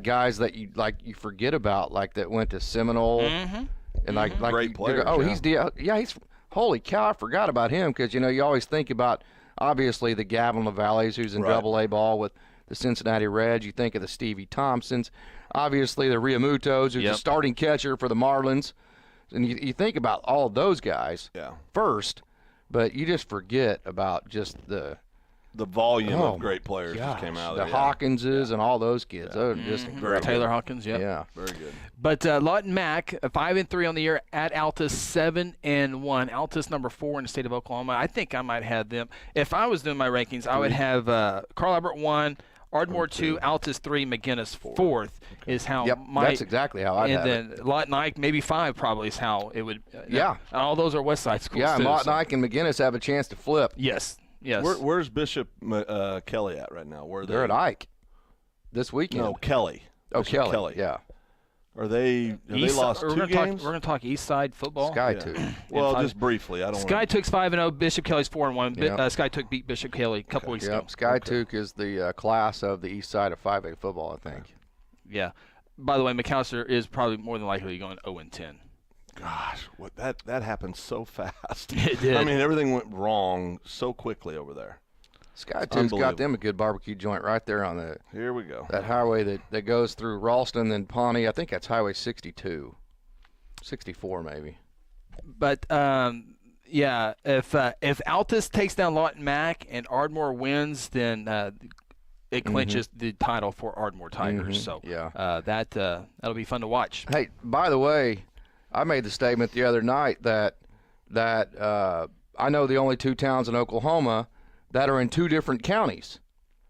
guys that you forget about, like that went to Seminole and like great players. He's holy cow, I forgot about him because you always think about obviously the Gavin LaValleys who's in Double-A ball with the Cincinnati Reds. You think of the Stevie Thompsons, obviously the Riamutos, who's the starting catcher for the Marlins, and you think about all of those guys first, but you just forget about just the volume of great players that came out of there. The Hawkinses and all those kids. Those are just incredible. Taylor Hawkins, yeah. Very good. But Lawton Mac, 5-3 on the year at Altus, 7-1. Altus number 4 in the state of Oklahoma. I think I might have them. If I was doing my rankings, I would have Carl Albert 1, Ardmore 2, Altus 3, McGinnis 4th is how that's exactly how I'd have it. And then Lawton Ike, maybe 5 probably is how it would. And all those are West Side schools Yeah, too, Lawton Ike and McGinnis have a chance to flip. Yes. Yes. Where's Bishop Kelly at right now? They're at Ike this weekend. No, Kelly. Oh, Bishop Kelly. Yeah. Are they lost 2 games? We're going to talk East Side football. Sky Took. Well, just briefly. Sky Took's 5-0. Bishop Kelly's 4-1. Sky Took beat Bishop Kelly a couple weeks ago. Sky Took is the class of the East Side of 5A football, I think. Yeah. By the way, McAllister is probably more than likely going 0-10. Gosh, that happened so fast. It did. I mean, everything went wrong so quickly over there. Sky Two's got them a good barbecue joint right there on the. Here we go. That highway that goes through Ralston and Pawnee. I think that's Highway 62, 64 maybe. But yeah, if Altus takes down Lawton Mac and Ardmore wins, then it clinches the title for Ardmore Tigers. So yeah, that'll be fun to watch. Hey, by the way, I made the statement the other night that I know the only 2 towns in Oklahoma that are in 2 different counties.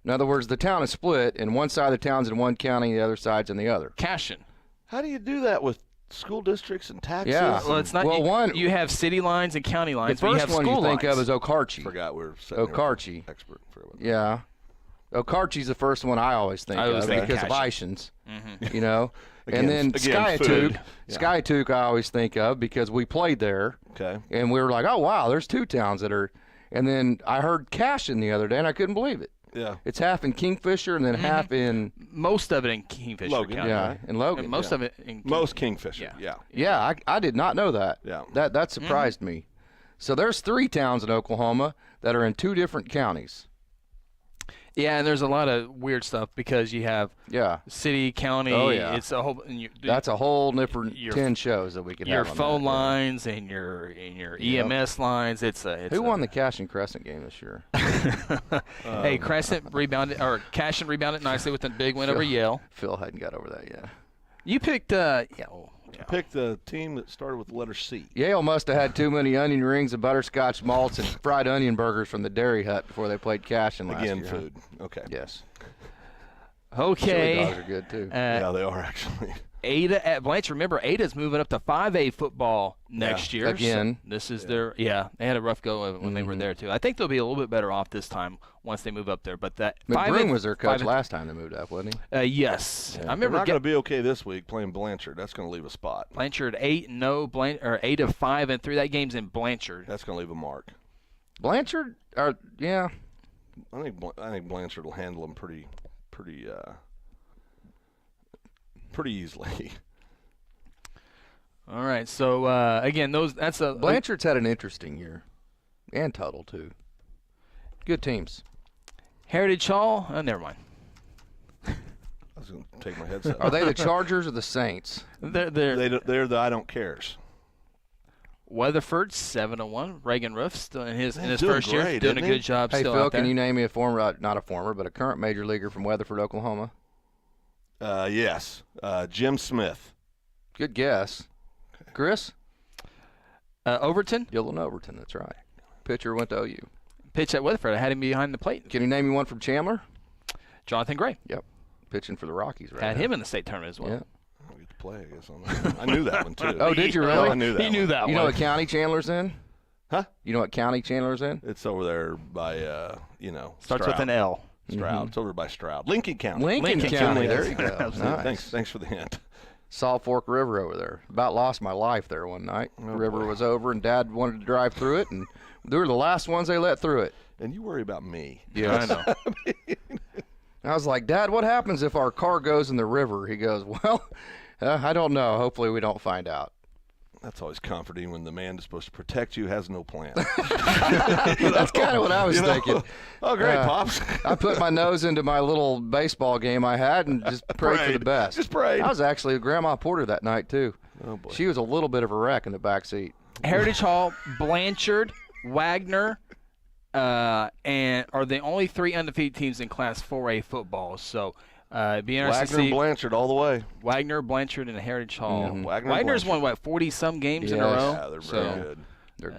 In other words, the town is split, and one side of the town's in one county, the other side's in the other. Cashin. How do you do that with school districts and taxes? Yeah. Well, it's not. You have city lines and county lines. The first one you think of is Okarche. Forgot we're Okarche. Expert. Yeah. Okarche's the first one I always think of because of Ishans, you know. And then Skytook I always think of because we played there. Okay. And we were like, oh, wow, there's 2 towns that are. And then I heard Cashin the other day, and I couldn't believe it. Yeah. It's half in Kingfisher and then half in. Most of it in Kingfisher Logan, County. Yeah, in Logan. And most of it in Most Kingfisher, yeah. Yeah, I did not know that. Yeah. That surprised me. So there's 3 towns in Oklahoma that are in 2 different counties. Yeah, and there's a lot of weird stuff because you have city, county. Oh, yeah. It's a whole. That's a whole different 10 shows that we could have. Your on phone that, lines and your EMS lines. Who won the Cash and Crescent game this year? Hey, Cashin rebounded nicely with a big win over Yale. Phil hadn't got over that yet. You picked Picked the team that started with the letter C. Yale must have had too many onion rings and butterscotch malts and fried onion burgers from the Dairy Hut before they played Cashin last year. Again, food. Okay. Yes. Okay. Chili dogs are good too. Yeah, they are actually. Ada at Blanchard. Remember, Ada's moving up to 5A football next year. Again. So this is their they had a rough go when they were there too. I think they'll be a little bit better off this time once they move up there. But that McBroom was their coach last time they moved up, wasn't he? Yes. Yeah. I remember. They're not going to be okay this week playing Blanchard. That's going to leave a spot. Blanchard 8-0, 8 of 5 and 3. That game's in Blanchard. That's going to leave a mark. Blanchard, yeah. I think Blanchard will handle them pretty easily. All right, so again, that's a Blanchard's had an interesting year, and Tuttle too. Good teams. Heritage Hall. Oh, never mind. I was going to take my headset. Are they the Chargers or the Saints? They're the I don't cares. Weatherford 7-1. Reagan Roof still in his doing first year, great, doing a isn't good he? job. Hey still Phil, out there. can you name me a former, not a former, but a current major leaguer from Weatherford, Oklahoma? Yes, Jim Smith. Good guess. Chris? Overton? Dylan Overton, that's right. Pitcher went to OU. Pitch at Weatherford. I had him behind the plate. Can you name me one from Chandler? Jonathan Gray. Yep. Pitching for the Rockies right Had now. him in the state tournament as well. Yeah. I get to play, I guess. On that. I knew that one, too. Oh, did you really? I knew that He knew that You one. know what county Chandler's in? Huh? You know what county Chandler's in? It's over there by, Starts Stroud. with an L. Stroud. It's over by Stroud. Lincoln County. Lincoln County. There you go. Absolutely. Nice. Thanks for the hint. Salt Fork River over there. About lost my life there one night. The river was over, and Dad wanted to drive through it, and they were the last ones they let through it. And you worry about me. Yeah, I know. I was like, Dad, what happens if our car goes in the river? He goes, well, I don't know. Hopefully we don't find out. That's always comforting when the man that's supposed to protect you has no plan. That's kind of what I was thinking. Oh, great, Pops. I put my nose into my little baseball game I had and just prayed for the best. Just prayed. I was actually with Grandma Porter that night, too. Oh, boy. She was a little bit of a wreck in the back seat. Heritage Hall, Blanchard, Wagner, and are the only 3 undefeated teams in Class 4A football. So be interesting to Wagner and see. Blanchard all the way. Wagner, Blanchard, and Heritage Hall. Wagner's won 40-some games in a row. Yeah, they're very good. They're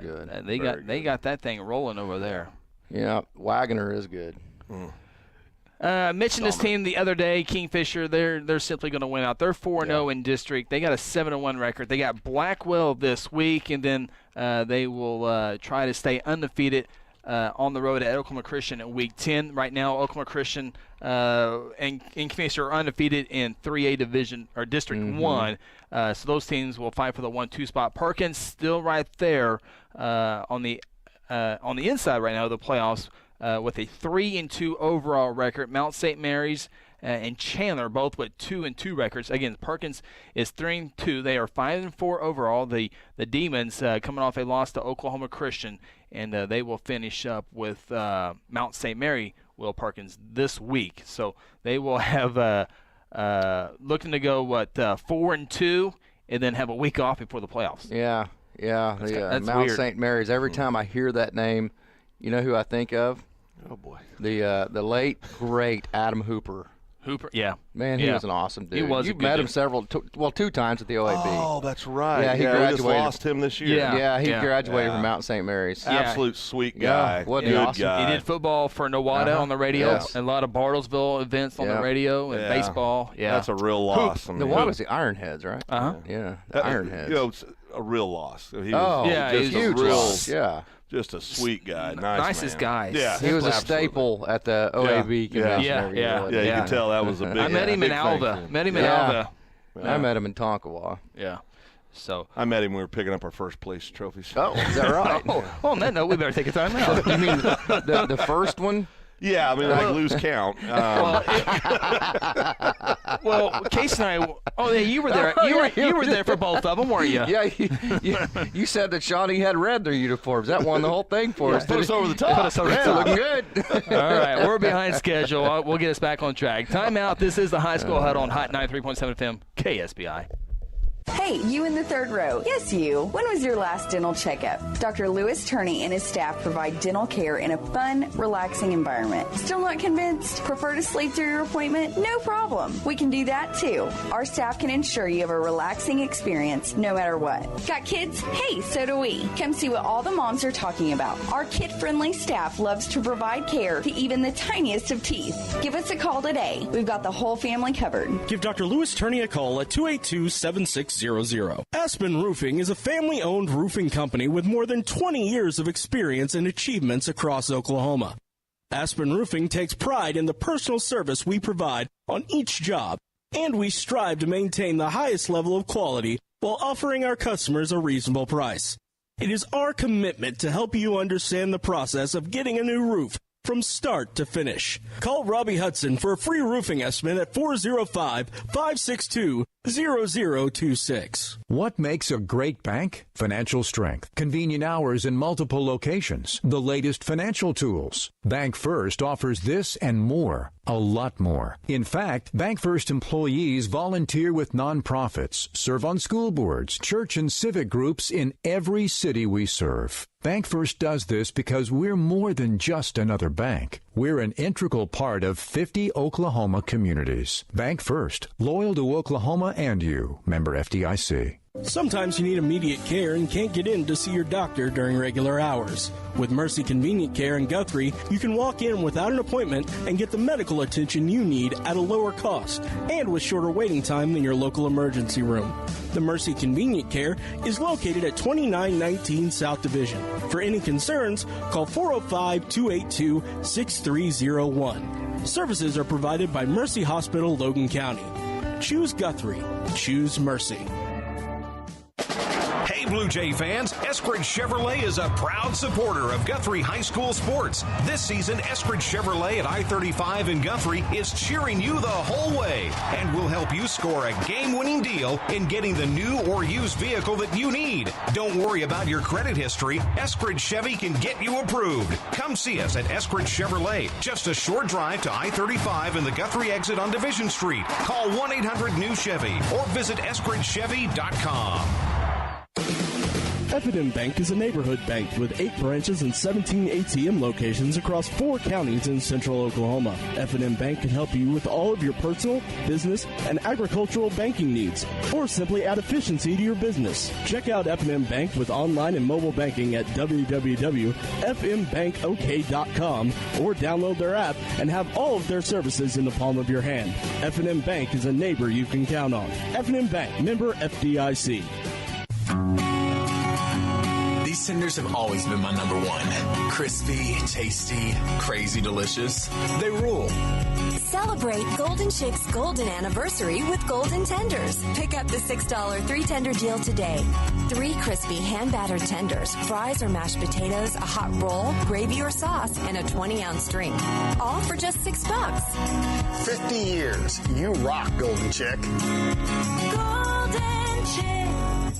good. They got that thing rolling over there. Yeah, Wagner is good. Mentioned this team the other day, Kingfisher. They're simply going to win out. They're 4-0 in district. They got a 7-1 record. They got Blackwell this week, and then they will try to stay undefeated on the road at Oklahoma Christian in Week 10. Right now, Oklahoma Christian and Kingfisher are undefeated in 3A Division or District 1. So those teams will fight for the 1-2 spot. Perkins still right there on the inside right now of the playoffs. With a 3-2 overall record. Mount St. Mary's and Chandler both with 2-2 records. Again, Perkins is 3-2. They are 5-4 overall. The Demons coming off a loss to Oklahoma Christian and they will finish up with Mount St. Mary, Will Perkins, this week. So they will have looking to go 4-2, and then have a week off before the playoffs. Yeah. That's Mount weird. St. Mary's. Every time I hear that name, you know who I think of? Oh boy, the late great Adam Hooper. Yeah. Man, he was an awesome dude. He was. You've met him two times at the OAB. Oh, that's right. Yeah, he we graduated. just lost him this year. Yeah, he graduated from Mount St. Mary's. Absolute sweet guy. Wasn't he awesome? Guy. He did football for Nowata on the radio, and a lot of Bartlesville events on the radio, and baseball. Yeah, that's a real loss. Nowata's the Ironheads, right? Uh-huh. Yeah, the Ironheads. You know, it's a real loss. He was just a huge real loss. Yeah. Just a sweet guy. Nicest guy. Yeah, he was a staple at the OAB convention. Yeah, you can tell that was a big. I met him in Alva. I met him in Tonkawa. Yeah. So I met him when we were picking up our first place trophies. Oh, is that right? Well, on that note, we better take a time out. You mean the first one? Yeah, I mean, lose count. Well, Case and I. Oh, yeah, you were there. You were there for both of them, weren't you? Yeah, you said that Shawnee had red their uniforms. That won the whole thing for us. Put us over the top. Put us over the top. Looking good. All right, we're behind schedule. We'll get us back on track. Timeout. This is the High School Huddle on Hot 93.7 FM KSBI. Hey, you in the third row. Yes, you. When was your last dental checkup? Dr. Louis Turney and his staff provide dental care in a fun, relaxing environment. Still not convinced? Prefer to sleep through your appointment? No problem. We can do that too. Our staff can ensure you have a relaxing experience no matter what. Got kids? Hey, so do we. Come see what all the moms are talking about. Our kid-friendly staff loves to provide care to even the tiniest of teeth. Give us a call today. We've got the whole family covered. Give Dr. Louis Turney a call at 282-7600. Aspen Roofing is a family-owned roofing company with more than 20 years of experience and achievements across Oklahoma. Aspen Roofing takes pride in the personal service we provide on each job, and we strive to maintain the highest level of quality while offering our customers a reasonable price. It is our commitment to help you understand the process of getting a new roof from start to finish. Call Robbie Hudson for a free roofing estimate at 405-562-0026. What makes a great bank? Financial strength, convenient hours in multiple locations, the latest financial tools. Bank First offers this and more, a lot more. In fact, Bank First employees volunteer with nonprofits, serve on school boards, church and civic groups in every city we serve. Bank First does this because we're more than just another bank. We're an integral part of 50 Oklahoma communities. Bank First, loyal to Oklahoma and you. Member FDIC. Sometimes you need immediate care and can't get in to see your doctor during regular hours. With Mercy Convenient Care in Guthrie, you can walk in without an appointment and get the medical attention you need at a lower cost and with shorter waiting time than your local emergency room. The Mercy Convenient Care is located at 2919 South Division. For any concerns, call 405-282-6301. Services are provided by Mercy Hospital, Logan County. Choose Guthrie. Choose Mercy. Hey, Blue Jay fans, Eskridge Chevrolet is a proud supporter of Guthrie High School sports. This season, Eskridge Chevrolet at I-35 in Guthrie is cheering you the whole way and will help you score a game-winning deal in getting the new or used vehicle that you need. Don't worry about your credit history. Eskridge Chevy can get you approved. Come see us at Eskridge Chevrolet, just a short drive to I-35 and the Guthrie exit on Division Street. Call 1-800-NEW-CHEVY or visit EskridgeChevy.com. F&M Bank is a neighborhood bank with 8 branches and 17 ATM locations across 4 counties in central Oklahoma. F&M Bank can help you with all of your personal, business, and agricultural banking needs, or simply add efficiency to your business. Check out F&M Bank with online and mobile banking at www.fmbankok.com or download their app and have all of their services in the palm of your hand. F&M Bank is a neighbor you can count on. F&M Bank, member FDIC. These tenders have always been my number one. Crispy, tasty, crazy delicious. They rule. Celebrate Golden Chick's golden anniversary with Golden Tenders. Pick up the $6 3-tender deal today. 3 crispy hand-battered tenders, fries or mashed potatoes, a hot roll, gravy or sauce, and a 20-ounce drink. All for just $6. 50 years. You rock, Golden Chick. Golden Chick.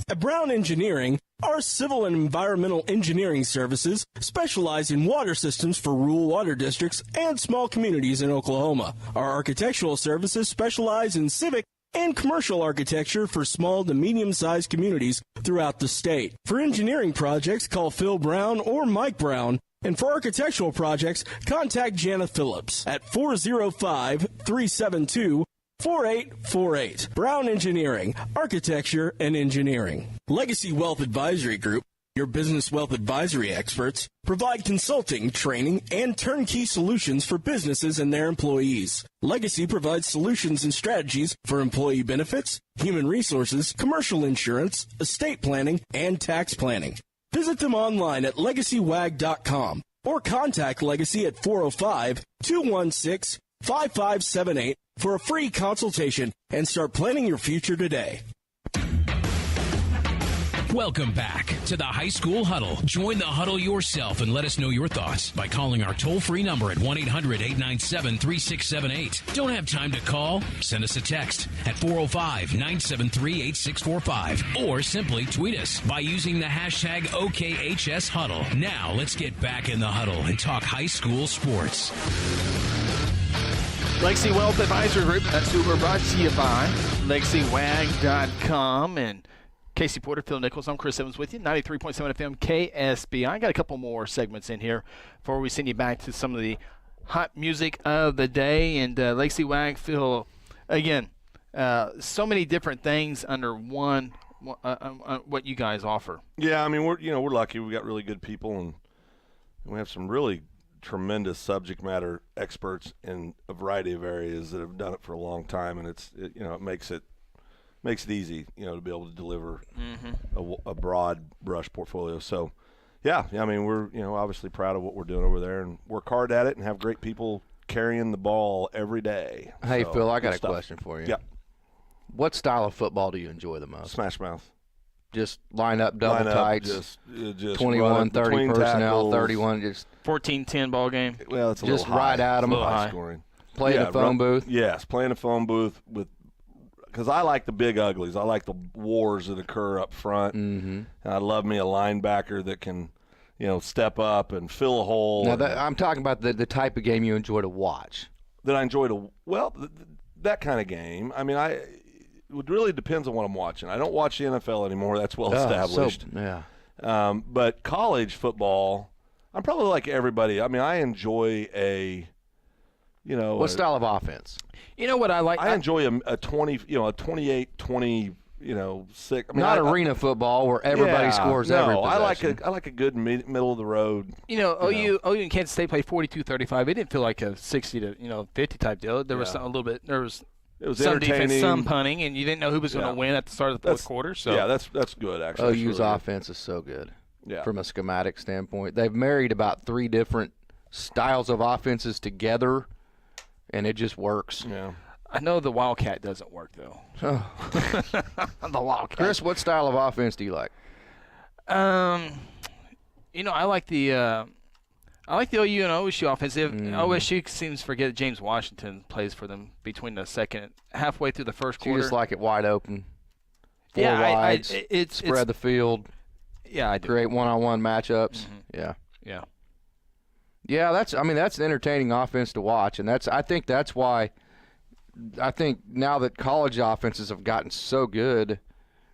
At Brown Engineering, Our civil and environmental engineering services specialize in water systems for rural water districts and small communities in Oklahoma. Our architectural services specialize in civic and commercial architecture for small to medium-sized communities throughout the state. For engineering projects, call Phil Brown or Mike Brown. And for architectural projects, contact Jana Phillips at 405-372-4848. Brown Engineering, Architecture and Engineering. Legacy Wealth Advisory Group, your business wealth advisory experts, provide consulting, training, and turnkey solutions for businesses and their employees. Legacy provides solutions and strategies for employee benefits, human resources, commercial insurance, estate planning, and tax planning. Visit them online at legacywag.com or contact Legacy at 405-216-5578 for a free consultation and start planning your future today. Welcome back to the High School Huddle. Join the huddle yourself and let us know your thoughts by calling our toll-free number at 1-800-897-3678. Don't have time to call? Send us a text at 405-973-8645 or simply tweet us by using the hashtag OKHSHuddle. Now let's get back in the huddle and talk high school sports. Legacy Wealth Advisory Group, that's who we're brought to you by. LegacyWag.com and Casey Porter, Phil Nichols. I'm Chris Evans with you, 93.7 FM KSB. I got a couple more segments in here before we send you back to some of the hot music of the day. And Legacy Wag, Phil, again, so many different things under one, what you guys offer. Yeah, I mean, we're lucky. We got really good people, and we have some really tremendous subject matter experts in a variety of areas that have done it for a long time, and it makes it easy, to be able to deliver a broad brush portfolio. So, yeah, I mean, we're, obviously proud of what we're doing over there and work hard at it and have great people carrying the ball every day. Hey, so, Phil, I got a question for you. Yeah. What style of football do you enjoy the most? Smash mouth. Just line up double tights, just 21, 30 personnel, tackles. 31, just 14-10 ball game. Well, it's a just little high. right at them. High scoring. Play the phone booth. Yes, playing the phone booth because I like the big uglies. I like the wars that occur up front. Mm-hmm. And I love me a linebacker that can, step up and fill a hole. Now, I'm talking about the type of game you enjoy to watch. That I enjoy that kind of game. I mean, it really depends on what I'm watching. I don't watch the NFL anymore. That's well established. But college football, I'm probably like everybody. I mean, I enjoy what style of offense? You know what I like? I enjoy a 20, a 28-20, 6. I mean, not arena football where everybody scores every possession. I like a good middle of the road. OU and Kansas State played 42-35. It didn't feel like a 60 to 50 type deal. There was a little bit. There was some defense, some punting, and you didn't know who was going to win at the start of the fourth quarter. So yeah, that's good actually. OU's offense is so good. Yeah. From a schematic standpoint, they've married about 3 different styles of offenses together, and it just works. Yeah. I know the Wildcat doesn't work though. The Wildcat. Chris, what style of offense do you like? I like the OU and OSU offense. OSU seems to forget that James Washington plays for them between the halfway through the first quarter. You just like it wide open. 4 wides. Spread the field. Yeah, I do. Create one-on-one matchups. Mm-hmm. Yeah, that's an entertaining offense to watch, and I think that's why I think now that college offenses have gotten so good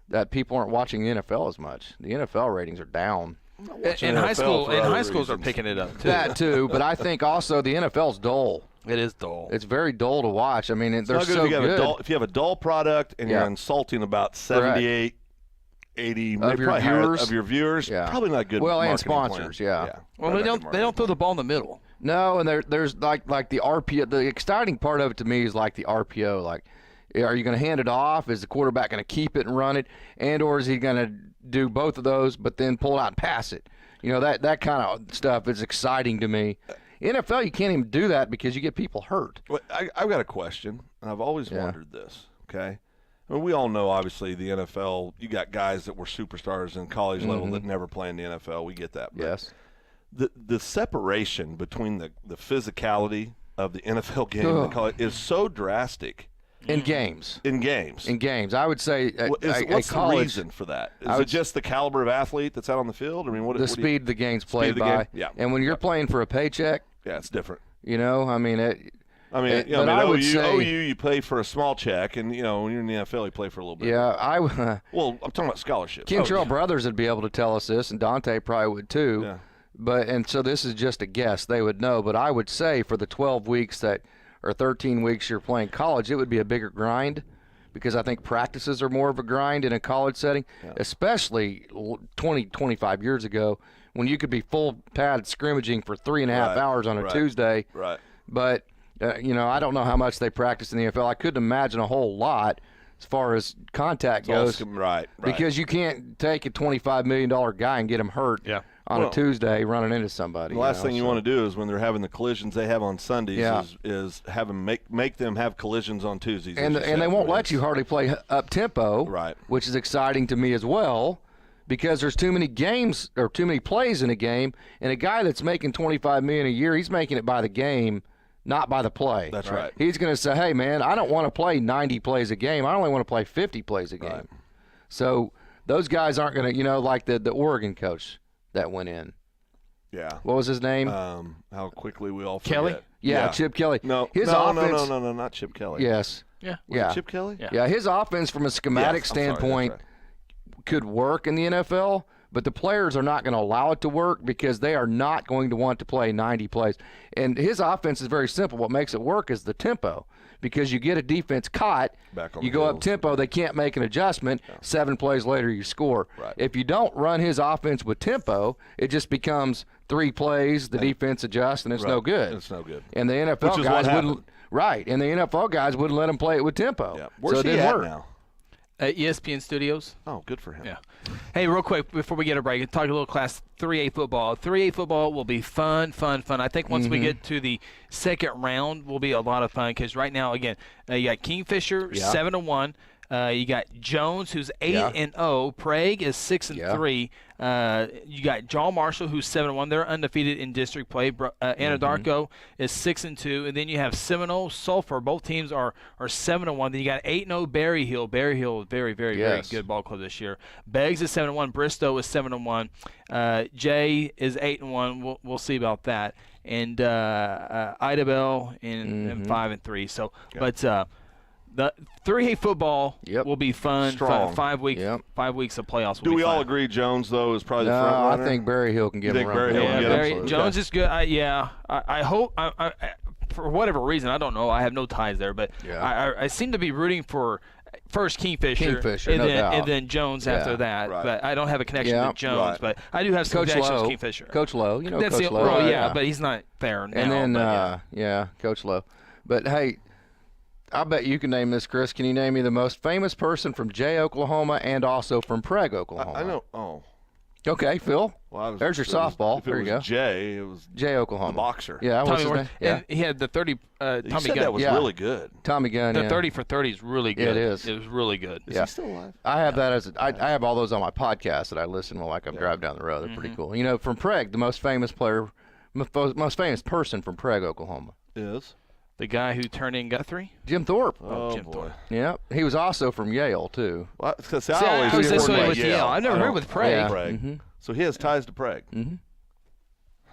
that people aren't watching the NFL as much. The NFL ratings are down. And high schools are picking it up too. That too, but I think also the NFL's dull. It is dull. It's very dull to watch. I mean, they're so good. If you have a dull product and you're insulting about 78, 80 of your viewers, probably not good. Well, and sponsors, Well, they don't throw the ball in the middle. No, and there's like the RPO. The exciting part of it to me is like the RPO. Like, are you going to hand it off? Is the quarterback going to keep it and run it, or is he going to do both of those but then pull it out and pass it? That kind of stuff is exciting to me. NFL, you can't even do that because you get people hurt. Well, I've got a question, and I've always wondered this. Okay. I mean, we all know, obviously, the NFL, you got guys that were superstars in college level that never play in the NFL. We get that. But yes. The separation between the physicality of the NFL game and the college is so drastic In games. In games. In games. I would say what's the college, reason for that? Is it just the caliber of athlete that's out on the field? I mean, the speed the game's played by. Yeah. And when you're playing for a paycheck. Yeah, it's different. You know, I mean, OU, you play for a small check, and, you know, when you're in the NFL, you play for a little bit. Yeah, well, I'm talking about scholarships. Kentrell Brothers would be able to tell us this, and Dante probably would too. Yeah. And so this is just a guess. They would know. But I would say for the 12 weeks or 13 weeks you're playing college, it would be a bigger grind because I think practices are more of a grind in a college setting, especially 20, 25 years ago when you could be full pad scrimmaging for 3.5 hours on a Tuesday. Right. But, you know, I don't know how much they practice in the NFL. I couldn't imagine a whole lot as far as contact goes. Right. Because you can't take a $25 million guy and get him hurt on a Tuesday running into somebody. The last thing you want to do is when they're having the collisions they have on Sundays is have them make them have collisions on Tuesdays. And they won't let you hardly play up-tempo, which is exciting to me as well. Because there's too many games or too many plays in a game, and a guy that's making $25 million a year, he's making it by the game, not by the play. That's right. He's going to say, "Hey, man, I don't want to play 90 plays a game. I only want to play 50 plays a game." Right. So those guys aren't going to, you know, like the Oregon coach that went in. Yeah. What was his name? How quickly we all forget. Kelly? Yeah, Chip Kelly. No, offense, no, not Chip Kelly. Yes. Yeah. Was it Chip Kelly? Yeah, his offense from a schematic standpoint could work in the NFL, but the players are not going to allow it to work because they are not going to want to play 90 plays. And his offense is very simple. What makes it work is the tempo because you get a defense caught, you go up tempo, they can't make an adjustment, 7 plays later you score. Right. If you don't run his offense with tempo, it just becomes 3 plays, the defense adjusts, and it's no good. It's no good. And the NFL guys wouldn't and the NFL guys wouldn't let him play it with tempo. Yeah. Where's he at now? ESPN Studios. Oh, good for him. Yeah. Hey, real quick before we get a break, talk a little Class 3A football. 3A football will be fun. I think once we get to the second round, will be a lot of fun because right now, again, you got Kingfisher 7-1. You got Jones, who's 8-0. Prague is 6-3. You got John Marshall, who's 7-1. They're undefeated in district play. Anadarko is 6-2, and then you have Seminole, Sulphur. Both teams are 7-1. Then you got 8-0 Berry Hill. Berry Hill is very, very, very good ball club this year. Beggs is 7-1. Bristow is 7-1. Jay is 8-1. We'll see about that. And Idabel in 5-3. So, but. The 3A football will be fun. Strong. 5 weeks. 5 weeks of playoffs. Will Do we be all fun. agree Jones though is probably the front runner? I think Berry Hill can give him a run. Jones is good. I hope. For whatever reason, I don't know. I have no ties there, but I seem to be rooting for first Kingfisher and then Jones after that. Right. But I don't have a connection to Jones. But I do have some connections to Kingfisher. Coach Lowe, you know That's Coach Lowe. But he's not there now. And then Coach Lowe. But hey, I bet you can name this, Chris. Can you name me the most famous person from Jay, Oklahoma, and also from Prague, Oklahoma? I know. Oh. Okay, Phil. Well, there's your softball. There you go. Jay, it was Jay, Oklahoma. The boxer. Yeah, Tommy Ward. And he had the 30. Tommy you said Gunn. that was really good. Tommy Gunn. The 30 for 30 is really good. It is. It was really good. Is he still alive? I have that as I have all those on my podcast that I listen to like I'm driving down the road. They're pretty cool. You know, from Prague, the most famous person from Prague, Oklahoma is the guy who turned in Guthrie? Jim Thorpe. Oh, Jim Thorpe. Yeah, he was also from Yale too. Well, I always associated with Yale. I've never heard with Prague. Yeah. So he has ties to Prague.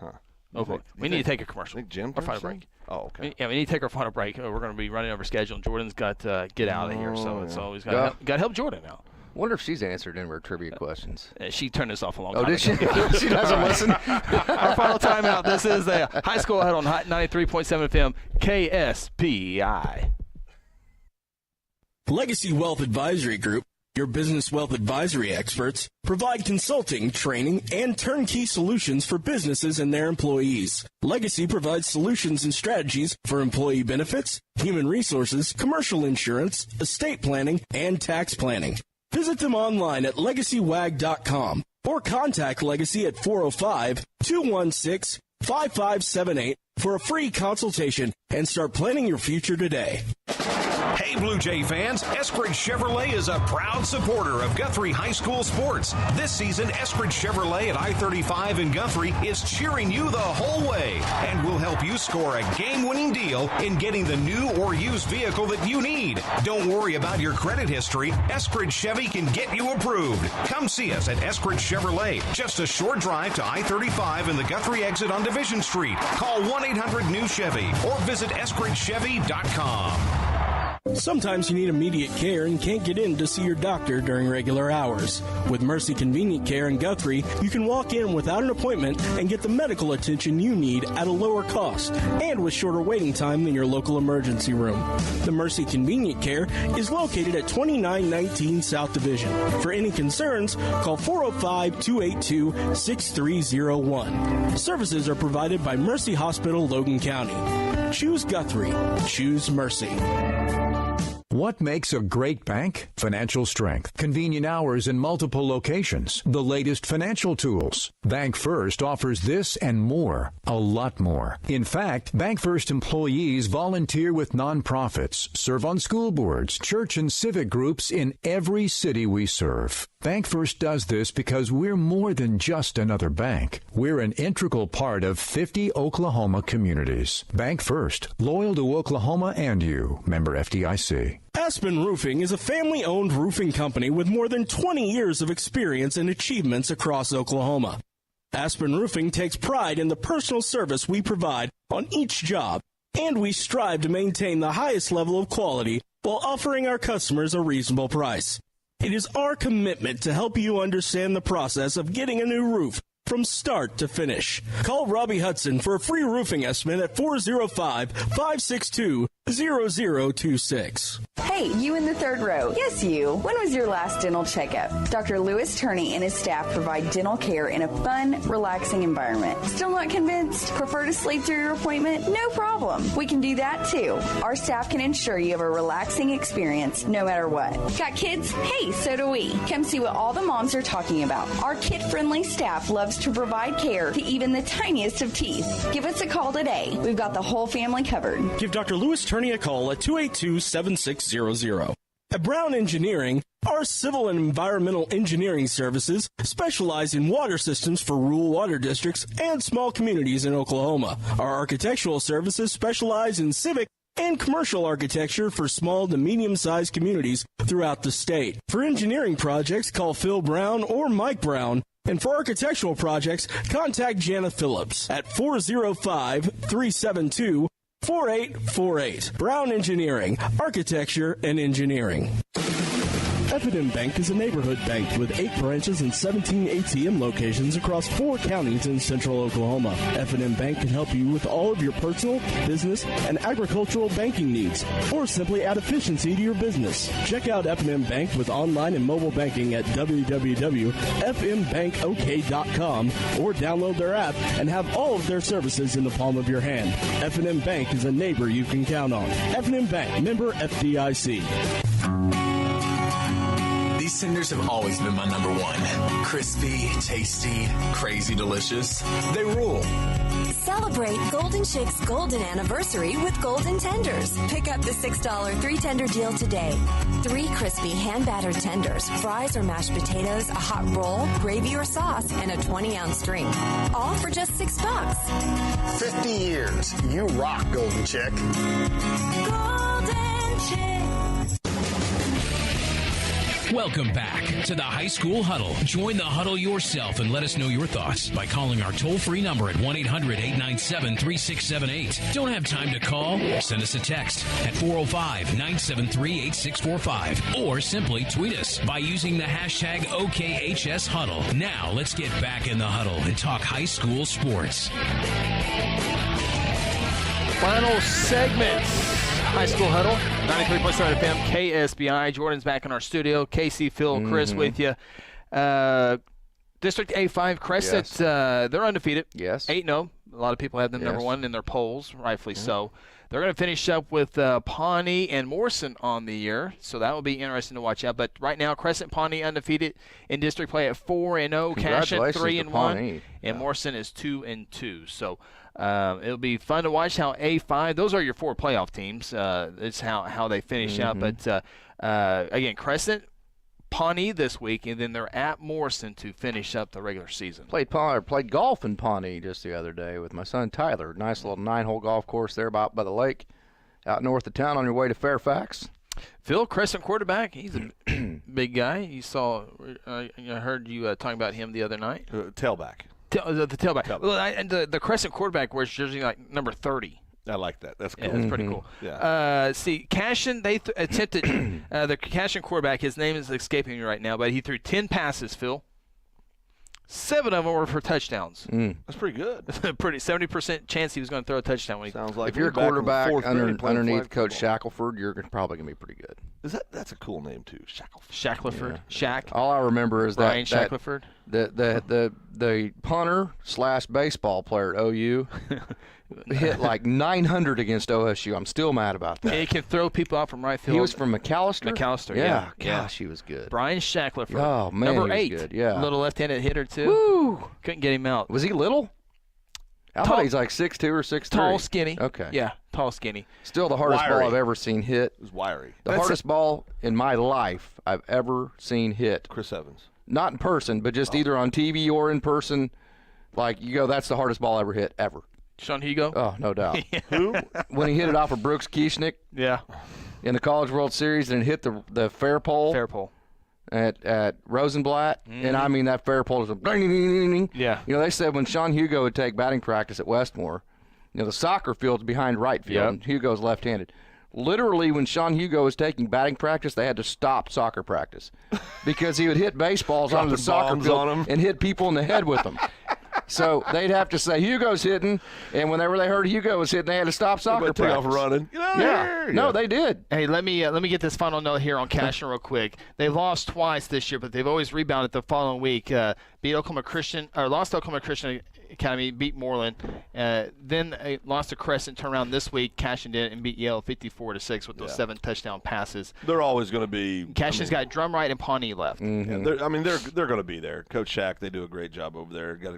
Huh. Okay. We need to take a commercial. Think Jim or final break. Oh, okay. Yeah, we need to take our final break. We're going to be running over schedule, and Jordan's got to get out of here, so it's always got to help Jordan out. Wonder if she's answered any of her trivia questions. She turned this off a long time ago. Oh, did she? She doesn't listen. Our final timeout. This is the High School Huddle on Hot 93.7 FM, KSPI. Legacy Wealth Advisory Group, your business wealth advisory experts, provide consulting, training, and turnkey solutions for businesses and their employees. Legacy provides solutions and strategies for employee benefits, human resources, commercial insurance, estate planning, and tax planning. Visit them online at legacywag.com or contact Legacy at 405-216-5578 for a free consultation and start planning your future today. Hey, Blue Jay fans, Eskridge Chevrolet is a proud supporter of Guthrie High School sports. This season, Eskridge Chevrolet at I-35 in Guthrie is cheering you the whole way and will help you score a game-winning deal in getting the new or used vehicle that you need. Don't worry about your credit history. Eskridge Chevy can get you approved. Come see us at Eskridge Chevrolet, just a short drive to I-35 and the Guthrie exit on Division Street. Call 1-800-NEW-CHEVY or visit EskridgeChevy.com. Sometimes you need immediate care and can't get in to see your doctor during regular hours. With Mercy Convenient Care in Guthrie, you can walk in without an appointment and get the medical attention you need at a lower cost and with shorter waiting time than your local emergency room. The Mercy Convenient Care is located at 2919 South Division. For any concerns, call 405-282-6301. Services are provided by Mercy Hospital, Logan County. Choose Guthrie. Choose Mercy. What makes a great bank? Financial strength, convenient hours in multiple locations, the latest financial tools. Bank First offers this and more, a lot more. In fact, Bank First employees volunteer with nonprofits, serve on school boards, church and civic groups in every city we serve. Bank First does this because we're more than just another bank. We're an integral part of 50 Oklahoma communities. Bank First, loyal to Oklahoma and you. Member FDIC. Aspen Roofing is a family-owned roofing company with more than 20 years of experience and achievements across Oklahoma. Aspen Roofing takes pride in the personal service we provide on each job, and we strive to maintain the highest level of quality while offering our customers a reasonable price. It is our commitment to help you understand the process of getting a new roof from start to finish. Call Robbie Hudson for a free roofing estimate at 405-562-0026. Hey, you in the third row. Yes, you. When was your last dental checkup? Dr. Lewis Turney and his staff provide dental care in a fun, relaxing environment. Still not convinced? Prefer to sleep through your appointment? No problem. We can do that too. Our staff can ensure you have a relaxing experience no matter what. Got kids? Hey, so do we. Come see what all the moms are talking about. Our kid-friendly staff loves to provide care to even the tiniest of teeth. Give us a call today. We've got the whole family covered. Give Dr. Lewis Turney a call at 282-7600. At Brown Engineering, our civil and environmental engineering services specialize in water systems for rural water districts and small communities in Oklahoma. Our architectural services specialize in civic and commercial architecture for small to medium-sized communities throughout the state. For engineering projects, call Phil Brown or Mike Brown. And for architectural projects, contact Jana Phillips at 405-372-4848. Brown Engineering, Architecture and Engineering. F&M Bank is a neighborhood bank with 8 branches and 17 ATM locations across 4 counties in central Oklahoma. F&M Bank can help you with all of your personal, business, and agricultural banking needs, or simply add efficiency to your business. Check out F&M Bank with online and mobile banking at www.fmbankok.com or download their app and have all of their services in the palm of your hand. F&M Bank is a neighbor you can count on. F&M Bank, member FDIC. These tenders have always been my number one. Crispy, tasty, crazy delicious. They rule. Celebrate Golden Shake's golden anniversary with Golden Tenders. Pick up the $6 3-tender deal today. 3 crispy hand-battered tenders, fries or mashed potatoes, a hot roll, gravy or sauce, and a 20-ounce drink. All for just $6. 50 years. You rock, Golden Chick. Golden Chick. Welcome back to the High School Huddle. Join the huddle yourself and let us know your thoughts by calling our toll-free number at 1-800-897-3678. Don't have time to call? Send us a text at 405-973-8645 or simply tweet us by using the hashtag OKHSHuddle. Now let's get back in the huddle and talk high school sports. Final segments. High School Huddle, 93.7 FM, KSBI. Jordan's back in our studio. Casey, Phil, Chris with you. District A5 Crescent, they're undefeated. Yes. 8-0. A lot of people have them number one in their polls, rightfully so. They're going to finish up with Pawnee and Morrison on the year, so that will be interesting to watch out. But right now, Crescent Pawnee undefeated in district play at 4-0. Cashin 3-1, and Morrison is 2-2. So It'll be fun to watch how A5. Those are your 4 playoff teams. It's how they finish out. But again, Crescent, Pawnee this week, and then they're at Morrison to finish up the regular season. Played golf in Pawnee just the other day with my son Tyler. Nice little 9-hole golf course there about by the lake, out north of town on your way to Fairfax. Phil, Crescent quarterback, he's a big guy. You saw, I heard you talking about him the other night. Tailback. The tailback. Well, and the Crescent quarterback wears jersey like number 30. I like that. That's cool. Yeah, that's pretty cool. Yeah. See, Cashin, they attempted the Cashin quarterback. His name is escaping me right now, but he threw 10 passes, Phil. 7 of them were for touchdowns. That's pretty good. Pretty 70% chance he was going to throw a touchdown. When Sounds like if you're a quarterback underneath Coach football. Shackelford, you're probably going to be pretty good. That's a cool name too, Shackelford. Shackelford. Shaq. All I remember is Brian that Shackelford. The punter / baseball player at OU hit like 900 against OSU. I'm still mad about that. He can throw people out from right field. He was from McAllister? McAllister, yeah. yeah. Gosh, he was good. Brian Shackelford. Oh, man, Number he 8. was good, yeah. Little left-handed hitter, too. Woo! Couldn't get him out. Was he little? I thought he's like 6'2" or 6'3". Tall, skinny. Okay. Yeah, tall, skinny. Still the hardest Wiry. ball I've ever seen hit. It was wiry. The hardest ball in my life I've ever seen hit. Chris Evans. Not in person, but just either on TV or in person. Like, you go, that's the hardest ball I ever hit, ever. Sean Hugo? Oh, no doubt. Who? When he hit it off of Brooks Kieschnick Yeah. in the College World Series and it hit the fair pole. Fair pole. At Rosenblatt, and I mean that fair pole is a ding, ding, ding, ding. Yeah. You know, they said when Sean Hugo would take batting practice at Westmore, you know, the soccer field's behind right field, Yep. and Hugo's left-handed. Literally, when Sean Hugo was taking batting practice, they had to stop soccer practice because he would hit baseballs onto the Dropping soccer bombs field on 'em. and hit people in the head with them. So they'd have to say Hugo's hitting, and whenever they heard Hugo was hitting, they had to stop soccer Everybody take practice. off running. Get out of Yeah, here. no, they did. Hey, let me get this final note here on Cashin real quick. They lost twice this year, but they've always rebounded the following week. Beat Oklahoma Christian, or lost to Oklahoma Christian Academy, beat Moreland. Then lost to Crescent, turned around this week. Cashin did and beat Yale 54-6 with those 7 touchdown passes. They're always going to be. Cashin's got Drumright and Pawnee left. Yeah, they're going to be there. Coach Shack, they do a great job over there. Got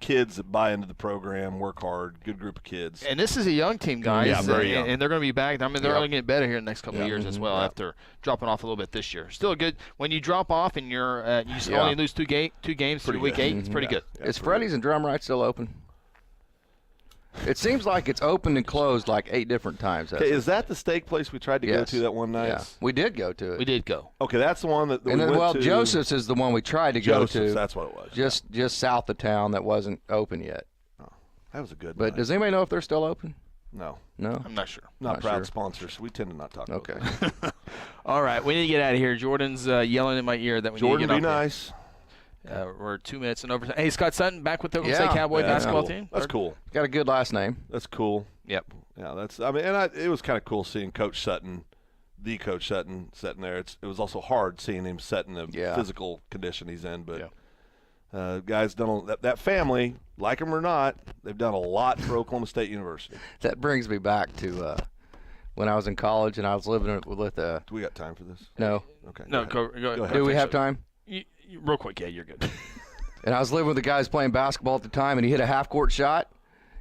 kids that buy into the program, work hard, good group of kids. And this is a young team, guys. Yeah, very young. And they're going to be back. I mean, they're only getting better here in the next couple of years as well Yeah. after dropping off a little bit this year. Still a good – when you drop off and you only lose two games through week 8, it's pretty good. Is Freddy's and Drumright still open? It seems like it's opened and closed like 8 different times. Okay, is that the steak place we tried to go Yes. to that one night? Yeah, we did go to it. We did go. Okay, that's the one that And we then, went to. Joseph's is the one we tried to Joseph's, go to. that's what it was. Just south of town that wasn't open yet. Oh, that was a good But night. does anybody know if they're still open? No. No? I'm not sure. Not proud sure. sponsors. We tend to not talk Okay. about that. All right, we need to get out of here. Jordan's yelling in my ear that we Jordan, need to be get off nice. here. We're 2 minutes and over. Hey, Scott Sutton back with the Oklahoma Yeah. State Cowboy Yeah, that's basketball cool. team. That's cool. Got a good last name. That's cool. Yep. Yeah, that's. I mean, and it was kind of cool seeing Coach Sutton, the Coach Sutton, sitting there. It was also hard seeing him set in the physical condition he's in. But guys done that family, like him or not, they've done a lot for Oklahoma State University. That brings me back to when I was in college and I was living with Do we got time for this? No. Okay. No, go ahead. Do we have time? Real quick, yeah, you're good. And I was living with the guys playing basketball at the time, and he hit a half-court shot,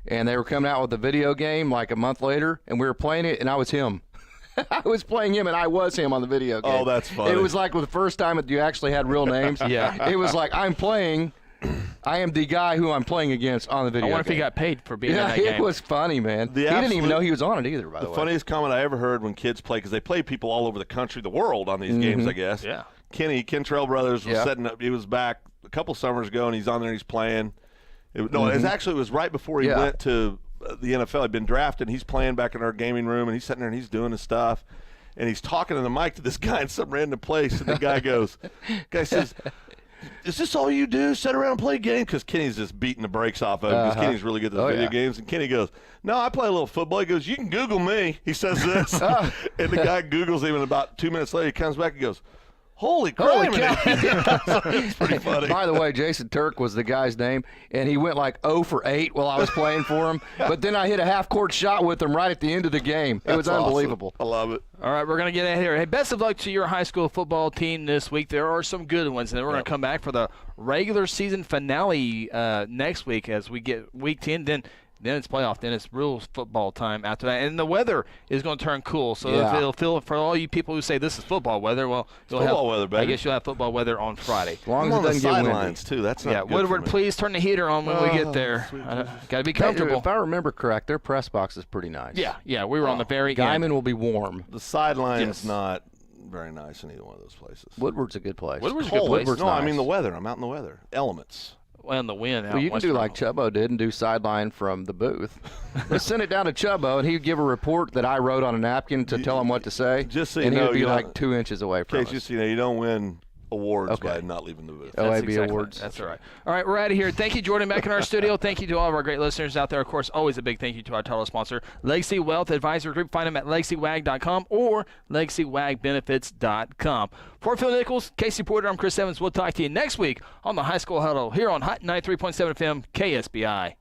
and they were coming out with a video game like a month later, and we were playing it, and I was him. I was playing him, and I was him on the video game. Oh, that's funny. It was like the first time that you actually had real names. Yeah. It was like I am the guy who I'm playing against on the video I game. wonder if he got paid for being in Yeah, that game. it was funny, man. He didn't even know he was on it either, by the way. The funniest comment I ever heard when kids play, because they play people all over the country, the world on these games, I guess. Yeah. Kentrell Brothers was setting up. He was back a couple summers ago, and he's on there and he's playing. It was right before he went to the NFL. He'd been drafted, and he's playing back in our gaming room, and he's sitting there and he's doing his stuff. And he's talking to the mic to this guy in some random place, and the guy says, is this all you do? Sit around and play games? Because Kenny's just beating the brakes off of him because Kenny's really good at the video games. And Kenny goes, no, I play a little football. He goes, you can Google me. He says this. And the guy Googles him, and about 2 minutes later, he comes back and goes, holy crap. It's pretty funny. By the way, Jason Turk was the guy's name, and he went like 0 for 8 while I was playing for him. But then I hit a half-court shot with him right at the end of the game. It was unbelievable. Awesome. I love it. All right, we're going to get out of here. Hey, best of luck to your high school football team this week. There are some good ones, and then we're going to come back for the regular season finale next week as we get week 10. Then Then it's playoff. Then it's real football time after that. And the weather is going to turn cool. So Yeah. it'll feel for all you people who say this is football weather. Well, football weather, baby. I guess you'll have football weather on Friday. As long as I'm it on the doesn't get windy. sidelines too. That's not Yeah, good for Woodward, me. please turn the heater on when we get there. Got to be comfortable. If I remember correct, their press box is pretty nice. Yeah, we were on the very Guyman end. will be warm. The sideline's Yes. not very nice in either one of those places. Woodward's a good place. Woodward's a good Cold. place. Woodward's No, I nice. mean the weather. I'm out in the weather. Elements. Well, and the wind. Well, you can do like Chubbo did and do sideline from the booth. Let's send it down to Chubbo, and he'd give a report that I wrote on a napkin to tell him what to say. Just so you and he know, would be you like don't- 2 inches away from In us. case you don't win awards Okay. by not leaving the booth. OAB awards. That's all right. All right, we're out of here. Thank you, Jordan, back in our studio. Thank you to all of our great listeners out there. Of course, always a big thank you to our title sponsor, Legacy Wealth Advisor Group. Find them at legacywag.com or legacywagbenefits.com. For Phil Nichols, Casey Porter, I'm Chris Evans. We'll talk to you next week on the High School Huddle here on Hot 93.7 FM KSBI.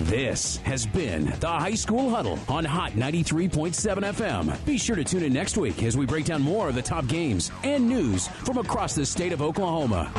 This has been the High School Huddle on Hot 93.7 FM. Be sure to tune in next week as we break down more of the top games and news from across the state of Oklahoma.